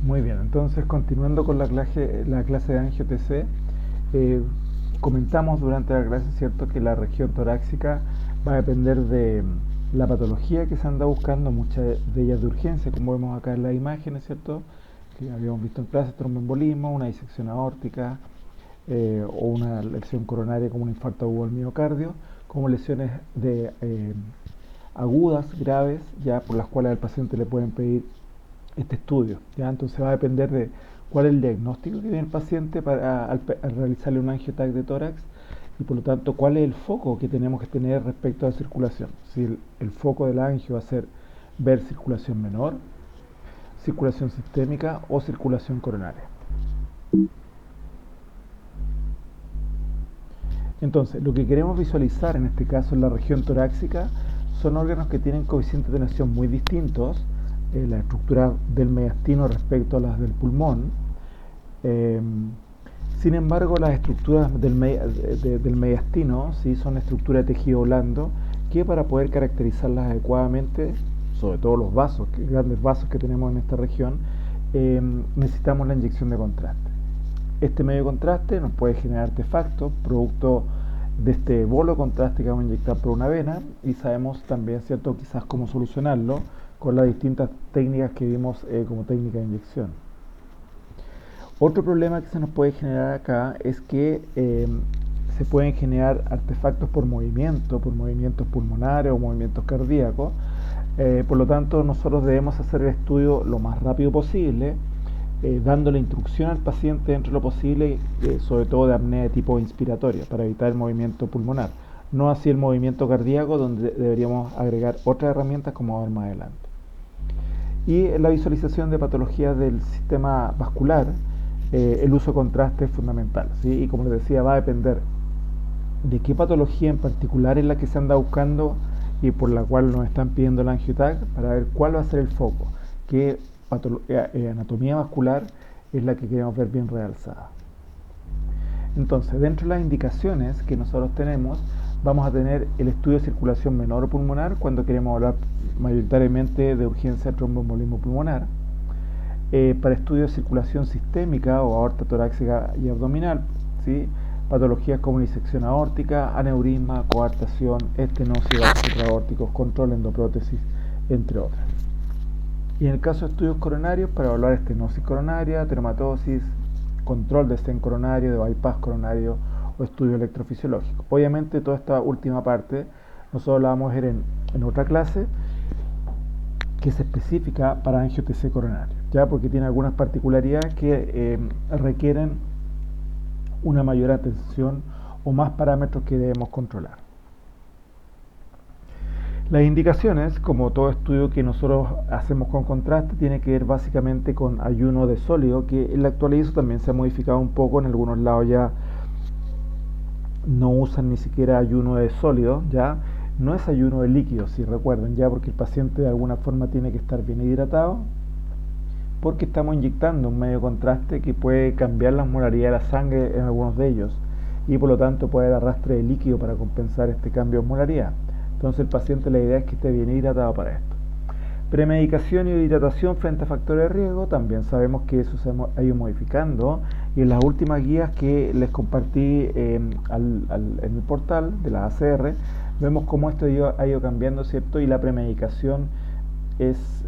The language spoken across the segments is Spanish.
Muy bien, entonces continuando con la clase de angio-TC, eh, comentamos durante la clase, ¿cierto?, que la región torácica va a depender de la patología que se anda buscando, muchas de ellas de urgencia, como vemos acá en las imágenes, ¿cierto?, que habíamos visto en clase: tromboembolismo, una disección aórtica, o una lesión coronaria como un infarto agudo al miocardio, como lesiones agudas, graves, ya por las cuales al paciente le pueden pedir este estudio. ¿Ya? Entonces va a depender de cuál es el diagnóstico que tiene el paciente al realizarle un angio-TAC de tórax, y por lo tanto cuál es el foco que tenemos que tener respecto a la circulación. Si el foco del angio va a ser ver circulación menor, circulación sistémica o circulación coronaria. Entonces, lo que queremos visualizar en este caso en la región torácica son órganos que tienen coeficientes de tenación muy distintos, la estructura del mediastino respecto a las del pulmón. Eh, Sin embargo, las estructuras del mediastino sí son estructuras de tejido blando que, para poder caracterizarlas adecuadamente, sobre todo los vasos, grandes vasos que tenemos en esta región, necesitamos la inyección de contraste. Este medio de contraste nos puede generar artefactos producto de este bolo de contraste que vamos a inyectar por una vena, y sabemos también, ¿cierto?, quizás cómo solucionarlo con las distintas técnicas que vimos como técnica de inyección. Otro problema que se nos puede generar acá es que se pueden generar artefactos por movimientos pulmonares o movimientos cardíacos. Por lo tanto, nosotros debemos hacer el estudio lo más rápido posible, dando la instrucción al paciente dentro de lo posible, sobre todo de apnea de tipo inspiratoria, para evitar el movimiento pulmonar. No así el movimiento cardíaco, donde deberíamos agregar otras herramientas como ver más adelante. Y en la visualización de patologías del sistema vascular, el uso de contraste es fundamental, ¿sí? Y como les decía, va a depender de qué patología en particular es la que se anda buscando y por la cual nos están pidiendo el angio-TAC, para ver cuál va a ser el foco, qué anatomía vascular es la que queremos ver bien realzada. Entonces, dentro de las indicaciones que nosotros tenemos, vamos a tener el estudio de circulación menor pulmonar cuando queremos hablar mayoritariamente de urgencia de tromboembolismo pulmonar. Para estudios de circulación sistémica o aorta torácica y abdominal, ¿sí?, patologías como disección aórtica, aneurisma, coartación, estenosis, vasos supraórticos, control endoprótesis, entre otras. Y en el caso de estudios coronarios, para evaluar estenosis coronaria, termatosis, control de stent coronario, de bypass coronario o estudio electrofisiológico. Obviamente toda esta última parte nosotros la vamos a ver en otra clase, que es específica para angio-TC coronario, ya, porque tiene algunas particularidades que requieren una mayor atención o más parámetros que debemos controlar. Las indicaciones, como todo estudio que nosotros hacemos con contraste, tiene que ver básicamente con ayuno de sólido, que en la actualidad eso también se ha modificado un poco. En algunos lados ya no usan ni siquiera ayuno de sólido, ya no es ayuno de líquido, si recuerdan, ya, porque el paciente de alguna forma tiene que estar bien hidratado, porque estamos inyectando un medio de contraste que puede cambiar la osmolaridad de la sangre en algunos de ellos, y por lo tanto puede haber arrastre de líquido para compensar este cambio de osmolaridad. Entonces el paciente, la idea es que esté bien hidratado para esto. Premedicación y hidratación frente a factores de riesgo, también sabemos que eso se ha ido modificando, y en las últimas guías que les compartí en el portal de la ACR, vemos cómo esto ha ido cambiando, ¿cierto? Y la premedicación es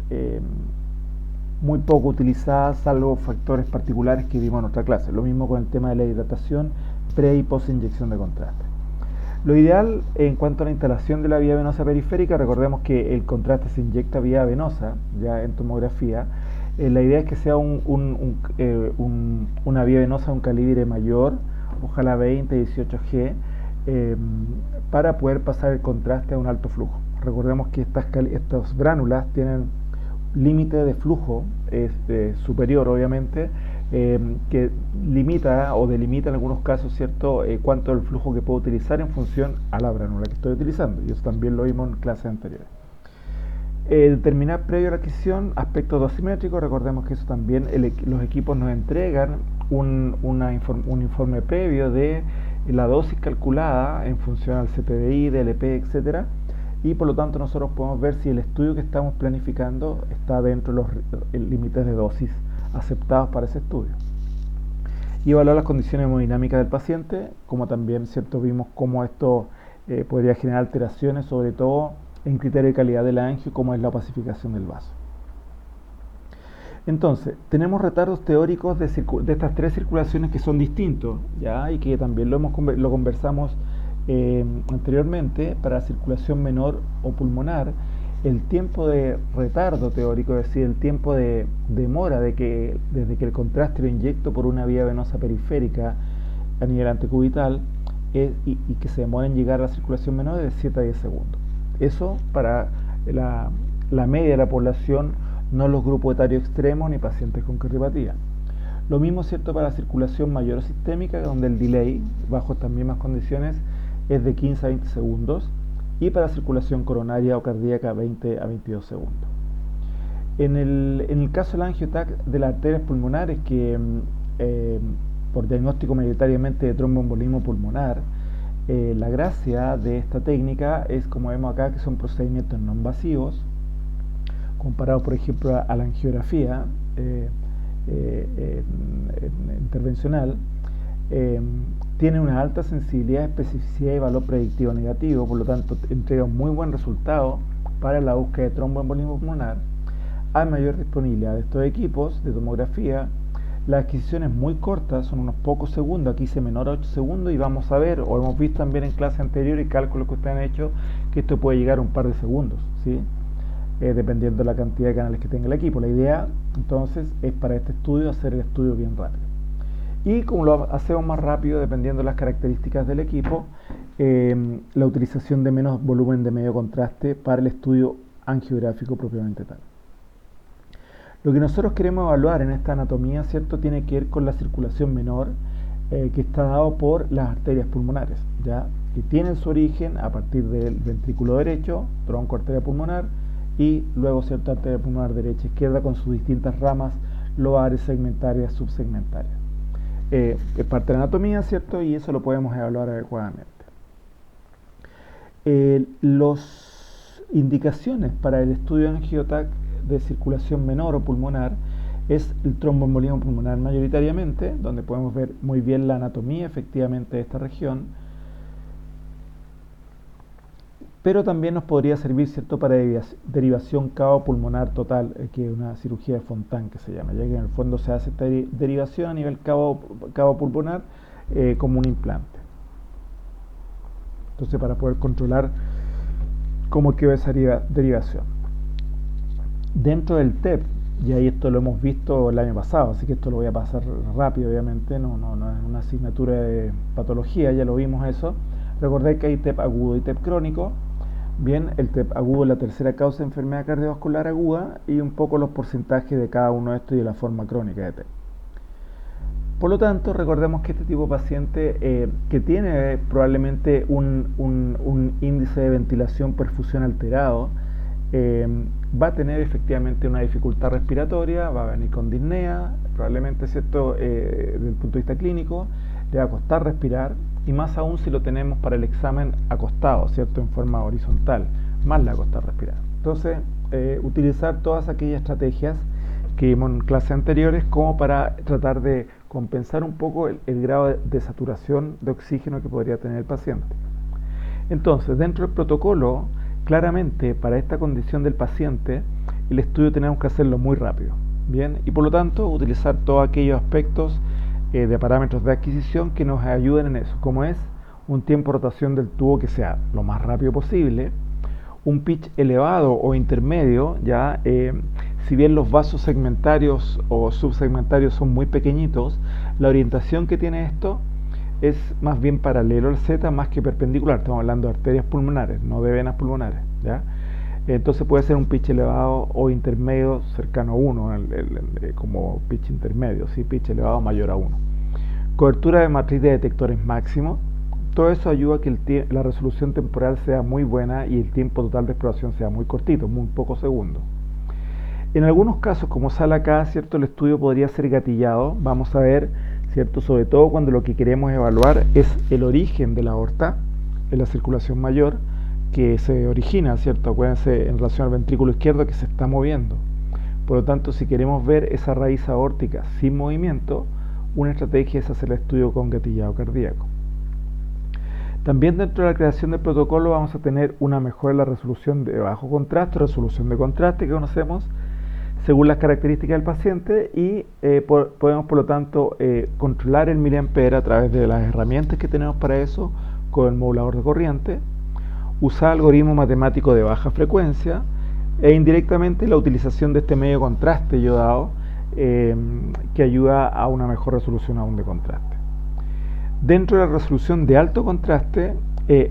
muy poco utilizada, salvo factores particulares que vimos en otra clase. Lo mismo con el tema de la hidratación pre y post inyección de contraste. Lo ideal en cuanto a la instalación de la vía venosa periférica, recordemos que el contraste se inyecta vía venosa, ya en tomografía. La idea es que sea una vía venosa de un calibre mayor, ojalá 20, 18G, para poder pasar el contraste a un alto flujo. Recordemos que estas bránulas tienen límite de flujo superior, obviamente, que limita o delimita en algunos casos, ¿cierto?, cuánto es el flujo que puedo utilizar en función a la bránula que estoy utilizando, y eso también lo vimos en clases anteriores. Determinar previo a la adquisición aspectos dosimétricos. Recordemos que eso también los equipos nos entregan un informe previo de la dosis calculada en función al CPDI, DLP, etcétera, y por lo tanto nosotros podemos ver si el estudio que estamos planificando está dentro de los límites de dosis aceptados para ese estudio. Y evaluar las condiciones hemodinámicas del paciente, como también, ¿cierto?, vimos cómo esto podría generar alteraciones, sobre todo en criterio de calidad del angio, como es la opacificación del vaso. Entonces, tenemos retardos teóricos de estas tres circulaciones que son distintos, ¿ya? Y que también lo conversamos anteriormente. Para la circulación menor o pulmonar, el tiempo de retardo teórico, es decir, el tiempo de demora desde que el contraste lo inyecto por una vía venosa periférica a nivel antecubital y que se demora en llegar a la circulación menor, es de 7 a 10 segundos. Eso para la media de la población, no los grupos etarios extremos ni pacientes con cardiopatía. Lo mismo es cierto para la circulación mayor o sistémica, donde el delay, bajo estas mismas condiciones, es de 15 a 20 segundos, y para la circulación coronaria o cardíaca 20 a 22 segundos. En el caso del angioTAC de las arterias pulmonares, que por diagnóstico mayoritariamente de tromboembolismo pulmonar, la gracia de esta técnica es, como vemos acá, que son procedimientos no invasivos, comparado por ejemplo a la angiografía intervencional. Tiene una alta sensibilidad, especificidad y valor predictivo negativo, por lo tanto entrega un muy buen resultado para la búsqueda de tromboembolismo pulmonar. Hay mayor disponibilidad de estos equipos de tomografía. La adquisición es muy corta, son unos pocos segundos, aquí dice menor a 8 segundos, y vamos a ver, o hemos visto también en clase anterior y cálculos que ustedes han hecho, que esto puede llegar a un par de segundos, ¿sí? Dependiendo de la cantidad de canales que tenga el equipo. La idea entonces es para este estudio hacer el estudio bien rápido. Y como lo hacemos más rápido, dependiendo de las características del equipo, la utilización de menos volumen de medio contraste para el estudio angiográfico propiamente tal. Lo que nosotros queremos evaluar en esta anatomía, ¿cierto?, tiene que ver con la circulación menor, que está dado por las arterias pulmonares, ¿ya? Que tienen su origen a partir del ventrículo derecho, tronco arteria pulmonar, y luego, ¿cierto?, arteria pulmonar derecha izquierda con sus distintas ramas lobares, segmentarias, subsegmentarias. Es parte de la anatomía, ¿cierto?, y eso lo podemos evaluar adecuadamente. Las indicaciones para el estudio de angioTAC de circulación menor o pulmonar es el tromboembolismo pulmonar mayoritariamente, donde podemos ver muy bien la anatomía efectivamente de esta región, pero también nos podría servir, ¿cierto?, para derivación cavo pulmonar total, que es una cirugía de Fontan que se llama, ya que en el fondo se hace esta derivación a nivel cavo pulmonar como un implante. Entonces, para poder controlar cómo quedó esa derivación. Dentro del TEP, y ahí esto lo hemos visto el año pasado, así que esto lo voy a pasar rápido, obviamente, no es una asignatura de patología, ya lo vimos eso. Recordé que hay TEP agudo y TEP crónico. Bien, el TEP agudo es la tercera causa de enfermedad cardiovascular aguda, y un poco los porcentajes de cada uno de estos y de la forma crónica de TEP. Por lo tanto, recordemos que este tipo de paciente que tiene probablemente un índice de ventilación perfusión alterado, va a tener efectivamente una dificultad respiratoria, va a venir con disnea, probablemente, ¿cierto?, desde el punto de vista clínico, le va a costar respirar, y más aún si lo tenemos para el examen acostado, ¿cierto?, en forma horizontal, más le va a costar respirar. Entonces, utilizar todas aquellas estrategias que vimos en clases anteriores como para tratar de compensar un poco el grado de saturación de oxígeno que podría tener el paciente. Entonces, dentro del protocolo, claramente para esta condición del paciente, el estudio tenemos que hacerlo muy rápido, ¿bien? Y por lo tanto, utilizar todos aquellos aspectos de parámetros de adquisición que nos ayuden en eso, como es un tiempo de rotación del tubo que sea lo más rápido posible, un pitch elevado o intermedio, ya si bien los vasos segmentarios o subsegmentarios son muy pequeñitos, la orientación que tiene esto es más bien paralelo al Z más que perpendicular. Estamos hablando de arterias pulmonares, no de venas pulmonares, ¿ya? Entonces puede ser un pitch elevado o intermedio cercano a 1, como pitch intermedio, ¿sí? Pitch elevado mayor a 1. Cobertura de matriz de detectores máximo. Todo eso ayuda a que la resolución temporal sea muy buena y el tiempo total de exploración sea muy cortito, muy pocos segundos. En algunos casos, como sale acá, ¿cierto?, el estudio podría ser gatillado. Vamos a ver, ¿cierto?, sobre todo cuando lo que queremos evaluar es el origen de la aorta en la circulación mayor, que se origina, ¿cierto?, acuérdense, en relación al ventrículo izquierdo que se está moviendo. Por lo tanto, si queremos ver esa raíz aórtica sin movimiento, una estrategia es hacer el estudio con gatillado cardíaco. También dentro de la creación del protocolo vamos a tener una mejora en la resolución de bajo contraste, resolución de contraste que conocemos, según las características del paciente, y podemos por lo tanto controlar el miliampere a través de las herramientas que tenemos para eso con el modulador de corriente, usar algoritmos matemáticos de baja frecuencia e indirectamente la utilización de este medio de contraste iodado que ayuda a una mejor resolución aún de contraste. Dentro de la resolución de alto contraste,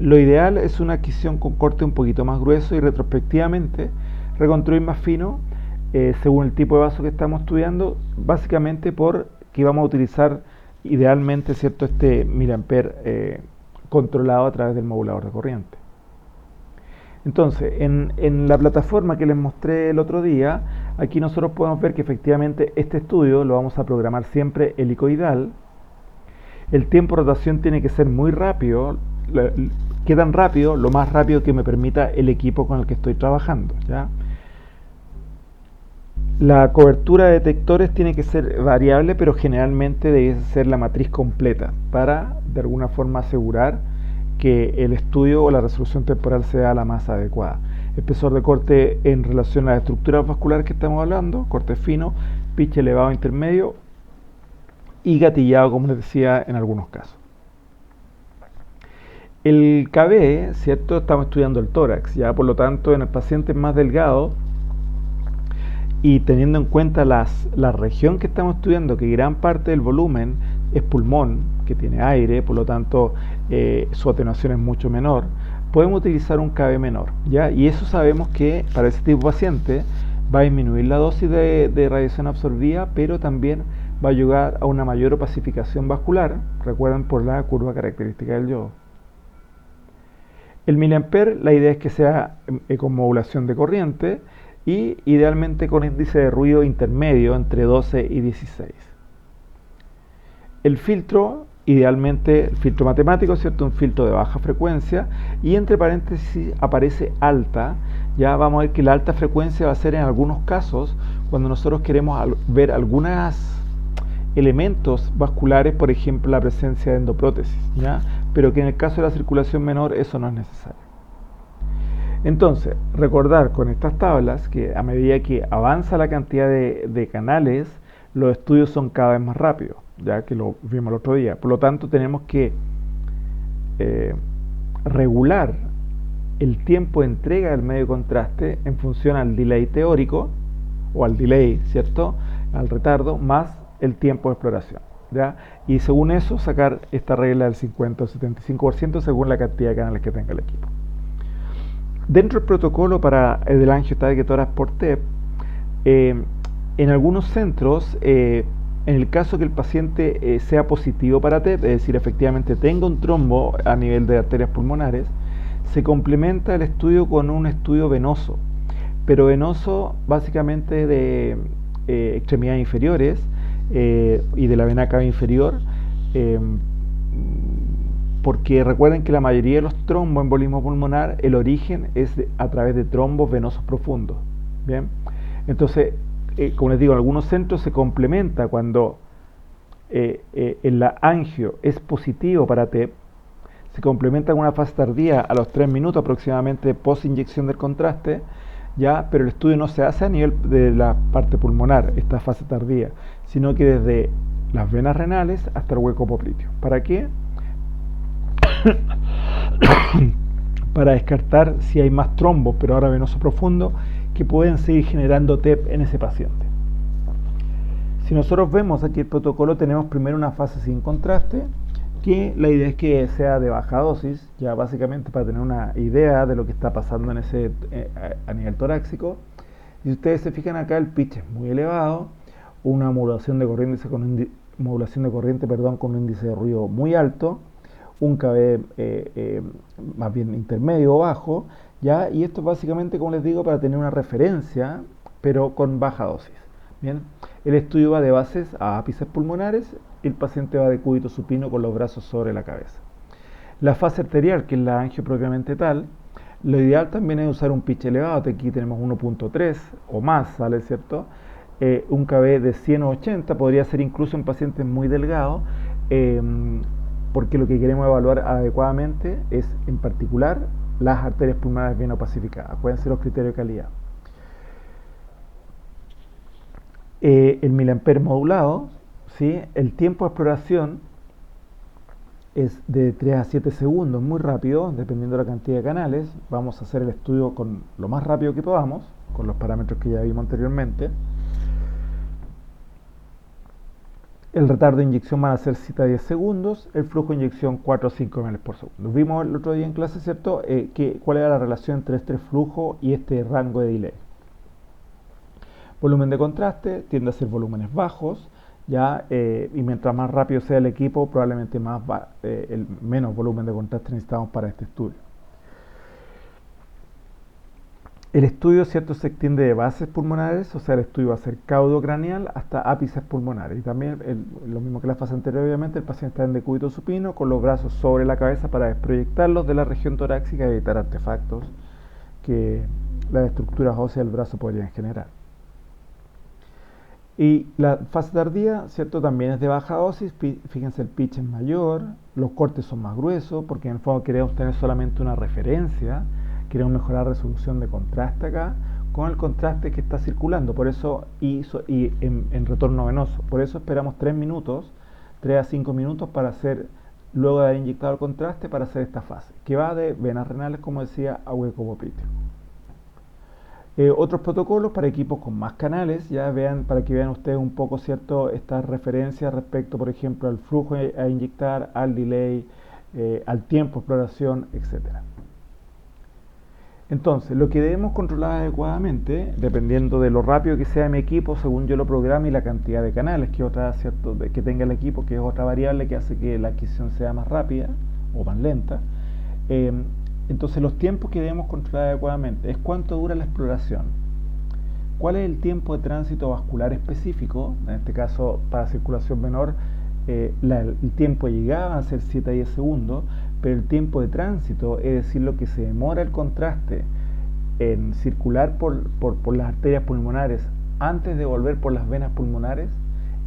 lo ideal es una adquisición con corte un poquito más grueso y retrospectivamente reconstruir más fino según el tipo de vaso que estamos estudiando, básicamente porque vamos a utilizar idealmente, ¿cierto?, este miliampere controlado a través del modulador de corriente. Entonces, en la plataforma que les mostré el otro día, aquí nosotros podemos ver que efectivamente este estudio lo vamos a programar siempre helicoidal. El tiempo de rotación tiene que ser muy rápido. ¿Qué tan rápido? Lo más rápido que me permita el equipo con el que estoy trabajando, ¿ya? La cobertura de detectores tiene que ser variable, pero generalmente debe ser la matriz completa para, de alguna forma, asegurar que el estudio o la resolución temporal sea la más adecuada. Espesor de corte en relación a las estructuras vasculares que estamos hablando, corte fino, pitch elevado intermedio y gatillado, como les decía, en algunos casos. El KB, ¿cierto? Estamos estudiando el tórax, ya por lo tanto en el paciente más delgado y teniendo en cuenta la región que estamos estudiando, que gran parte del volumen es pulmón, que tiene aire, por lo tanto su atenuación es mucho menor, podemos utilizar un KB menor, ¿ya? Y eso sabemos que para ese tipo de paciente va a disminuir la dosis de radiación absorbida, pero también va a ayudar a una mayor opacificación vascular, recuerden, por la curva característica del yodo. El miliampere, la idea es que sea con modulación de corriente y idealmente con índice de ruido intermedio entre 12 y 16. El filtro, idealmente el filtro matemático, ¿cierto? Un filtro de baja frecuencia y entre paréntesis aparece alta. Ya vamos a ver que la alta frecuencia va a ser en algunos casos cuando nosotros queremos ver algunos elementos vasculares, por ejemplo la presencia de endoprótesis, ¿ya? Pero que en el caso de la circulación menor eso no es necesario. Entonces, recordar con estas tablas que a medida que avanza la cantidad de canales, los estudios son cada vez más rápidos, ya que lo vimos el otro día. Por lo tanto, tenemos que regular el tiempo de entrega del medio de contraste en función al delay teórico, o al delay, ¿cierto?, al retardo, más el tiempo de exploración, ¿ya? Y según eso, sacar esta regla del 50 o 75% según la cantidad de canales que tenga el equipo. Dentro del protocolo para el angioestática tórax por TEP, en algunos centros, en el caso que el paciente sea positivo para TEP, es decir, efectivamente tenga un trombo a nivel de arterias pulmonares, se complementa el estudio con un estudio venoso, pero venoso básicamente de extremidades inferiores y de la vena cava inferior, porque recuerden que la mayoría de los tromboembolismos pulmonar, el origen es a través de trombos venosos profundos. Bien, entonces, como les digo, en algunos centros se complementa cuando en la angio es positivo para TEP, se complementa con una fase tardía a los 3 minutos aproximadamente post inyección del contraste, ya, pero el estudio no se hace a nivel de la parte pulmonar, esta fase tardía, sino que desde las venas renales hasta el hueco popliteo. ¿Para qué? Para descartar si hay más trombos, pero ahora venoso profundo, que pueden seguir generando TEP en ese paciente. Si nosotros vemos aquí el protocolo, tenemos primero una fase sin contraste, que la idea es que sea de baja dosis, ya básicamente para tener una idea de lo que está pasando en ese, a nivel torácico. Y si ustedes se fijan acá, el pitch es muy elevado, una modulación de corriente con un índice de ruido muy alto, un KB más bien intermedio o bajo, ¿ya? Y esto básicamente, como les digo, para tener una referencia, pero con baja dosis. Bien, el estudio va de bases a ápices pulmonares y el paciente va de cúbito supino con los brazos sobre la cabeza. La fase arterial, que es la angio propiamente tal, lo ideal también es usar un pitch elevado, aquí tenemos 1.3 o más, ¿sale? ¿Cierto? un KB de 100 o 80, podría ser incluso en pacientes muy delgados, porque lo que queremos evaluar adecuadamente es, en particular, las arterias pulmonares venopacificadas. Acuérdense los criterios de calidad. El miliamper modulado, ¿sí? El tiempo de exploración es de 3 a 7 segundos, muy rápido, dependiendo de la cantidad de canales. Vamos a hacer el estudio con lo más rápido que podamos, con los parámetros que ya vimos anteriormente. El retardo de inyección van a ser 7 a 10 segundos, el flujo de inyección 4 a 5 ml por segundo. Vimos el otro día en clase, ¿cierto?, cuál era la relación entre este flujo y este rango de delay. Volumen de contraste tiende a ser volúmenes bajos, ¿ya? Y mientras más rápido sea el equipo, probablemente menos volumen de contraste necesitamos para este estudio. El estudio, ¿cierto?, se extiende de bases pulmonares, o sea, el estudio va a ser caudo craneal hasta ápices pulmonares. Y también, lo mismo que la fase anterior, obviamente, el paciente está en decúbito supino con los brazos sobre la cabeza para desproyectarlos de la región torácica y evitar artefactos que las estructuras óseas del brazo podrían generar. Y la fase tardía, ¿cierto?, también es de baja dosis. Fíjense, el pitch es mayor, los cortes son más gruesos, porque en el fondo queremos tener solamente una referencia. Queremos mejorar la resolución de contraste acá con el contraste que está circulando, por eso y en retorno venoso. Por eso esperamos 3 minutos, 3 a 5 minutos para hacer, luego de haber inyectado el contraste, para hacer esta fase, que va de venas renales, como decía, a hueco popliteo. Otros protocolos para equipos con más canales, ya vean, para que vean ustedes un poco, ¿cierto?, estas referencias respecto, por ejemplo, al flujo a inyectar, al delay, al tiempo de exploración, etcétera. Entonces, lo que debemos controlar adecuadamente, dependiendo de lo rápido que sea mi equipo, según yo lo programe, y la cantidad de canales que otra, ¿cierto?, que tenga el equipo, que es otra variable que hace que la adquisición sea más rápida o más lenta. Entonces, los tiempos que debemos controlar adecuadamente es cuánto dura la exploración, cuál es el tiempo de tránsito vascular específico, en este caso para circulación menor, el tiempo de llegada va a ser 7 a 10 segundos, pero el tiempo de tránsito, es decir, lo que se demora el contraste en circular por las arterias pulmonares antes de volver por las venas pulmonares,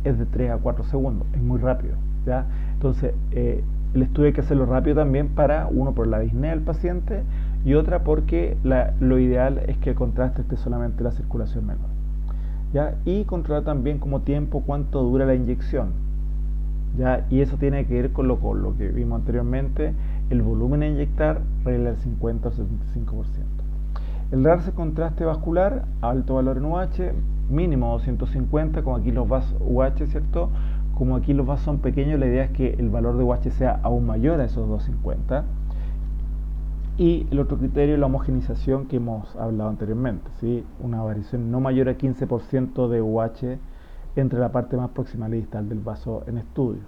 es de 3 a 4 segundos, es muy rápido, ¿ya? Entonces, el estudio hay que hacerlo rápido también, uno, por la disnea del paciente, y otra porque lo ideal es que el contraste esté solamente en la circulación menor, ¿ya? Y controlar también como tiempo cuánto dura la inyección, ¿ya? Y eso tiene que ver con lo que vimos anteriormente, el volumen a inyectar regla del 50 o 75%. El darse contraste vascular, alto valor en UH, mínimo 250, como aquí los vasos UH, ¿cierto? Como aquí los vasos son pequeños, la idea es que el valor de UH sea aún mayor a esos 250. Y el otro criterio es la homogenización que hemos hablado anteriormente, ¿sí? Una variación no mayor a 15% de UH entre la parte más proximal y distal del vaso en estudio.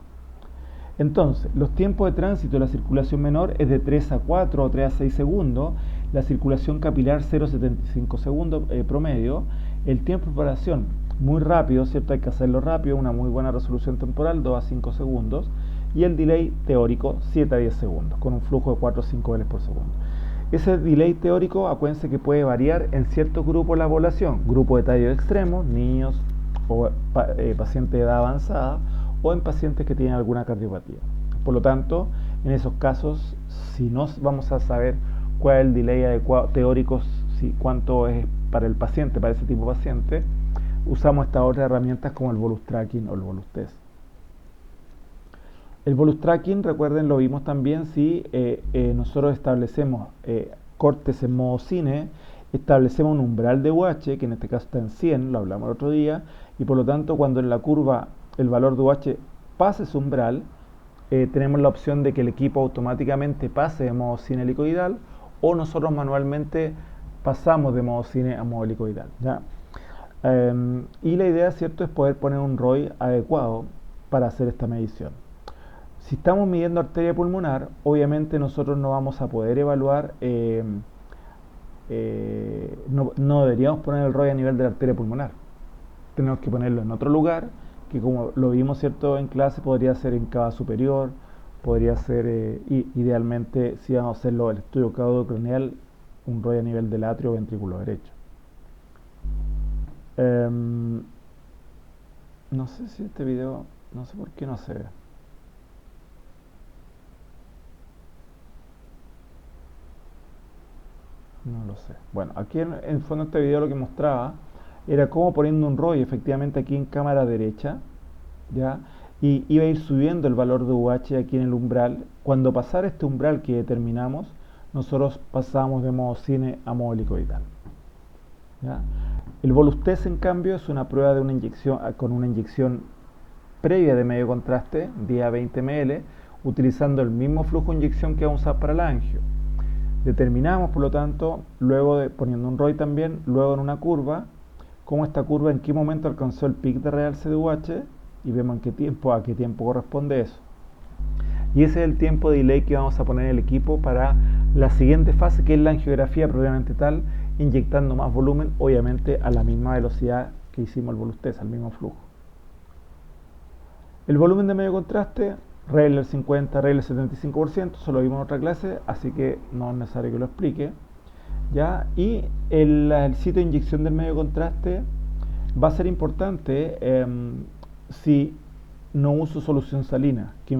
Entonces, los tiempos de tránsito de la circulación menor es de 3 a 4 o 3 a 6 segundos, la circulación capilar 0,75 segundos promedio, el tiempo de preparación muy rápido, ¿cierto? Hay que hacerlo rápido, una muy buena resolución temporal, 2 a 5 segundos, y el delay teórico 7 a 10 segundos, con un flujo de 4 a 5 veces por segundo. Ese delay teórico, acuérdense que puede variar en ciertos grupos de la población, grupo de tallo extremo, niños o pacientes de edad avanzada, o en pacientes que tienen alguna cardiopatía. Por lo tanto, en esos casos, si no vamos a saber cuál es el delay adecuado teórico, cuánto es para el paciente, para ese tipo de paciente, usamos estas otras herramientas como el volus tracking o el volus test. El volus tracking, recuerden, lo vimos también si nosotros establecemos cortes en modo cine, establecemos un umbral de UH, que en este caso está en 100, lo hablamos el otro día, y por lo tanto cuando en la curva el valor de UH pase ese umbral, tenemos la opción de que el equipo automáticamente pase de modo cine helicoidal, o nosotros manualmente pasamos de modo cine a modo helicoidal, ¿ya? Y la idea, ¿cierto?, es poder poner un ROI adecuado para hacer esta medición. Si estamos midiendo arteria pulmonar, obviamente nosotros no vamos a poder evaluar, no deberíamos poner el ROI a nivel de la arteria pulmonar. Tenemos que ponerlo en otro lugar, que como lo vimos, ¿cierto?, en clase, podría ser en cava superior, podría ser, idealmente, si vamos a hacerlo el estudio caudocraneal, un ROI a nivel del atrio o ventrículo derecho. No sé si este video, no sé por qué no se ve. No lo sé. Bueno, aquí en el fondo este video lo que mostraba era cómo poniendo un ROI efectivamente aquí en cámara derecha, ¿ya? Y iba a ir subiendo el valor de UH aquí en el umbral. Cuando pasara este umbral que determinamos, nosotros pasábamos de modo cine a modo helicoidal, ¿ya? El bolus test, en cambio, es una prueba de una inyección con una inyección previa de medio contraste, día 20 ml, utilizando el mismo flujo de inyección que vamos a usar para el angio. Determinamos, por lo tanto, luego de poniendo un ROI también, luego en una curva, cómo esta curva en qué momento alcanzó el pic de realce de UH y vemos en qué tiempo, a qué tiempo corresponde eso. Y ese es el tiempo de delay que vamos a poner en el equipo para la siguiente fase, que es la angiografía propiamente tal, inyectando más volumen, obviamente a la misma velocidad que hicimos el bolus test, al mismo flujo. El volumen de medio contraste, regla del 50, regla del 75%, eso lo vimos en otra clase, así que no es necesario que lo explique. ¿Ya? Y el sitio de inyección del medio contraste va a ser importante si no uso solución salina, que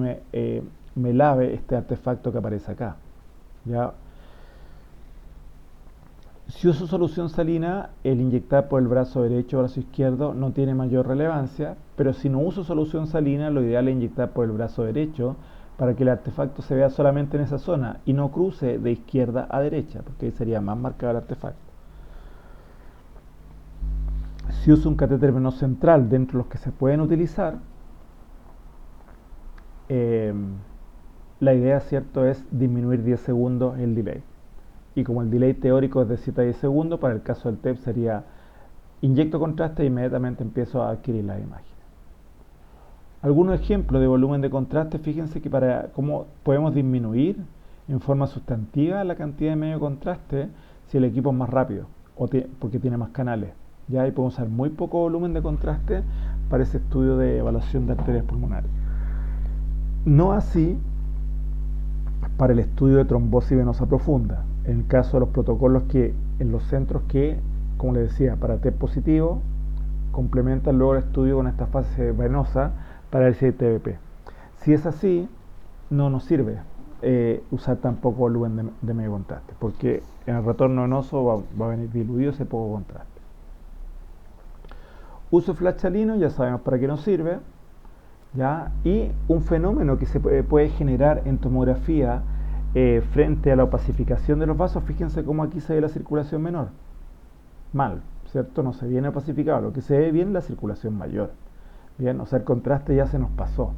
me lave este artefacto que aparece acá. ¿Ya? Si uso solución salina, el inyectar por el brazo derecho o brazo izquierdo no tiene mayor relevancia, pero si no uso solución salina, lo ideal es inyectar por el brazo derecho para que el artefacto se vea solamente en esa zona y no cruce de izquierda a derecha, porque ahí sería más marcado el artefacto. Si uso un catéter venoso central dentro de los que se pueden utilizar, la idea, ¿cierto?, es disminuir 10 segundos el delay. Y como el delay teórico es de 7 a 10 segundos, para el caso del TEP sería inyecto contraste e inmediatamente empiezo a adquirir las imágenes. Algunos ejemplos de volumen de contraste, fíjense que para cómo podemos disminuir en forma sustantiva la cantidad de medio contraste si el equipo es más rápido o porque tiene más canales. Ya ahí podemos usar muy poco volumen de contraste para ese estudio de evaluación de arterias pulmonares. No así para el estudio de trombosis venosa profunda. En el caso de los protocolos que en los centros que, como les decía, para TEP positivo, complementan luego el estudio con esta fase venosa para el CTBP. Si es así, no nos sirve usar tan poco volumen de medio contraste, porque en el retorno venoso va a venir diluido ese poco contraste. Uso flash salino, ya sabemos para qué nos sirve, ¿ya? Y un fenómeno que se puede generar en tomografía frente a la opacificación de los vasos, fíjense cómo aquí se ve la circulación menor. Mal, ¿cierto? No se viene opacificado, lo que se ve bien es la circulación mayor. Bien, o sea, el contraste ya se nos pasó.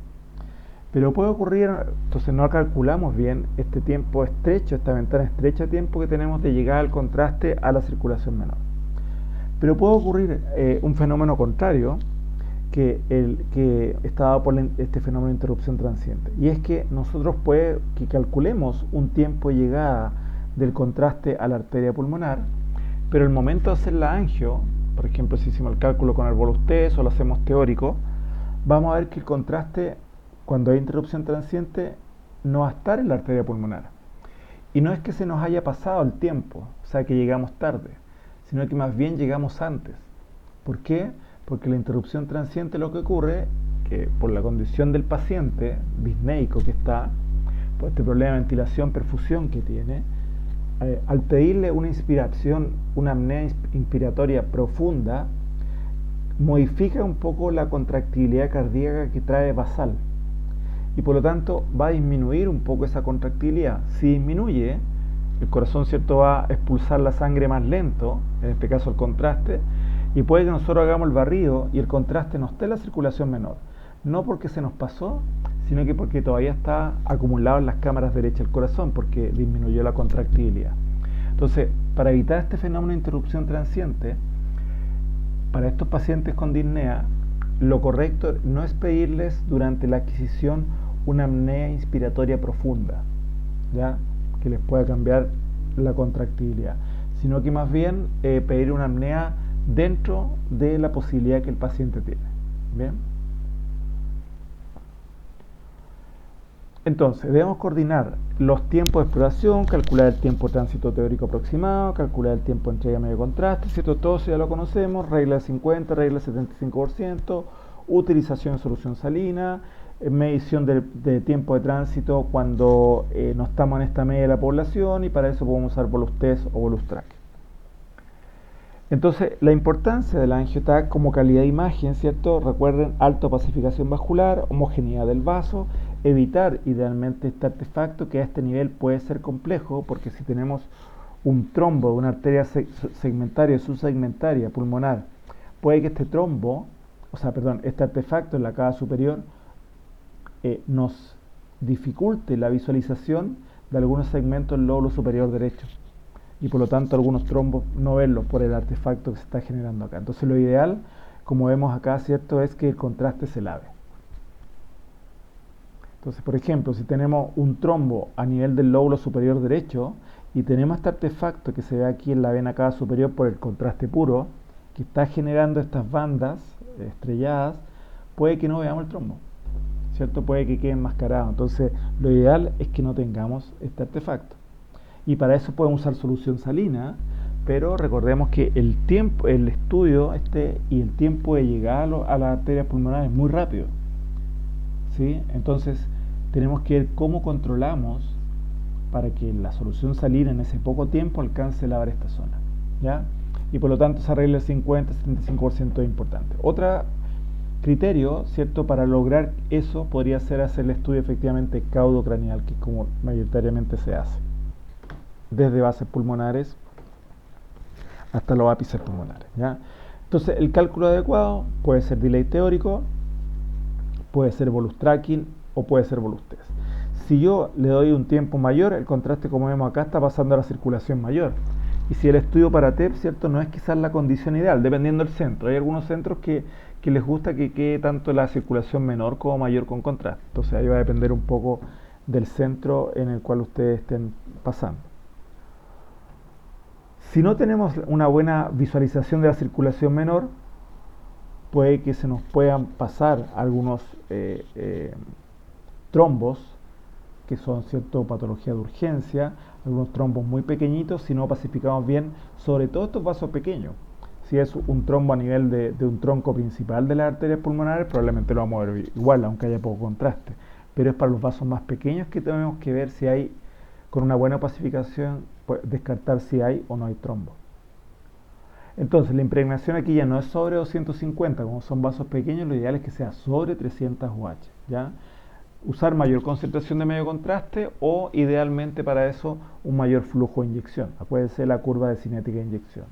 Pero puede ocurrir, entonces no calculamos bien este tiempo estrecho, esta ventana estrecha de tiempo que tenemos de llegar al contraste a la circulación menor. Pero puede ocurrir un fenómeno contrario, que está dado por este fenómeno de interrupción transiente. Y es que nosotros que calculemos un tiempo de llegada del contraste a la arteria pulmonar, pero el momento de hacer la angio, por ejemplo, si hicimos el cálculo con el bolus test o lo hacemos teórico, vamos a ver que el contraste, cuando hay interrupción transiente, no va a estar en la arteria pulmonar. Y no es que se nos haya pasado el tiempo, o sea que llegamos tarde, sino que más bien llegamos antes. ¿Por qué? Porque la interrupción transiente lo que ocurre, que por la condición del paciente disneico que está, por este problema de ventilación, perfusión que tiene, al pedirle una inspiración, una apnea inspiratoria profunda, modifica un poco la contractibilidad cardíaca que trae basal. Y por lo tanto va a disminuir un poco esa contractibilidad. Si disminuye, el corazón, ¿cierto?, va a expulsar la sangre más lento, en este caso el contraste, y puede que nosotros hagamos el barrido y el contraste no esté en la circulación menor. No porque se nos pasó, sino que porque todavía está acumulado en las cámaras derechas del corazón, porque disminuyó la contractibilidad. Entonces, para evitar este fenómeno de interrupción transiente, para estos pacientes con disnea, lo correcto no es pedirles durante la adquisición una apnea inspiratoria profunda, ¿ya?, que les pueda cambiar la contractibilidad, sino que más bien pedir una apnea dentro de la posibilidad que el paciente tiene. ¿Bien? Entonces, debemos coordinar los tiempos de exploración, calcular el tiempo de tránsito teórico aproximado, calcular el tiempo de entrega medio contraste, ¿cierto? Todo eso ya lo conocemos, regla del 50, regla del 75%, utilización de solución salina, medición de tiempo de tránsito cuando no estamos en esta media de la población, y para eso podemos usar Volus Test o Volus Track. Entonces, la importancia de la AngioTAC como calidad de imagen, ¿cierto? Recuerden, alta pacificación vascular, homogeneidad del vaso, evitar idealmente este artefacto que a este nivel puede ser complejo, porque si tenemos un trombo de una arteria segmentaria o subsegmentaria pulmonar, puede que este trombo, este artefacto en la cava superior nos dificulte la visualización de algunos segmentos del lóbulo superior derecho, y por lo tanto algunos trombos no verlos por el artefacto que se está generando acá. Entonces lo ideal, como vemos acá, ¿cierto?, es que el contraste se lave. Entonces, por ejemplo, si tenemos un trombo a nivel del lóbulo superior derecho y tenemos este artefacto que se ve aquí en la vena cava superior por el contraste puro, que está generando estas bandas estrelladas, puede que no veamos el trombo, ¿cierto? Puede que quede enmascarado. Entonces, lo ideal es que no tengamos este artefacto. Y para eso podemos usar solución salina, pero recordemos que el estudio y el tiempo de llegada a las arterias pulmonares es muy rápido, ¿sí? Entonces, tenemos que ver cómo controlamos para que la solución salina en ese poco tiempo alcance a lavar esta zona, ¿ya? Y por lo tanto, esa regla del 50-75% es importante. Otro criterio, ¿cierto?, para lograr eso podría ser hacer el estudio efectivamente caudocranial, que es como mayoritariamente se hace, desde bases pulmonares hasta los ápices pulmonares, ¿ya? Entonces, el cálculo adecuado puede ser delay teórico, puede ser volus tracking o puede ser volus test. Si yo le doy un tiempo mayor, el contraste, como vemos acá, está pasando a la circulación mayor. Y si el estudio para TEP, ¿cierto?, no es quizás la condición ideal, dependiendo del centro. Hay algunos centros que les gusta que quede tanto la circulación menor como mayor con contraste. Entonces ahí va a depender un poco del centro en el cual ustedes estén pasando. Si no tenemos una buena visualización de la circulación menor, puede que se nos puedan pasar algunos trombos, que son, ¿cierto?, patología de urgencia, algunos trombos muy pequeñitos si no pacificamos bien, sobre todo estos vasos pequeños. Si es un trombo a nivel de un tronco principal de las arterias pulmonares, probablemente lo vamos a ver igual, aunque haya poco contraste. Pero es para los vasos más pequeños que tenemos que ver si hay, con una buena pacificación, pues, descartar si hay o no hay trombo. Entonces, la impregnación aquí ya no es sobre 250, como son vasos pequeños, lo ideal es que sea sobre 300 UH, ¿ya? Usar mayor concentración de medio contraste o, idealmente para eso, un mayor flujo de inyección. Acuérdense la curva de cinética de inyección.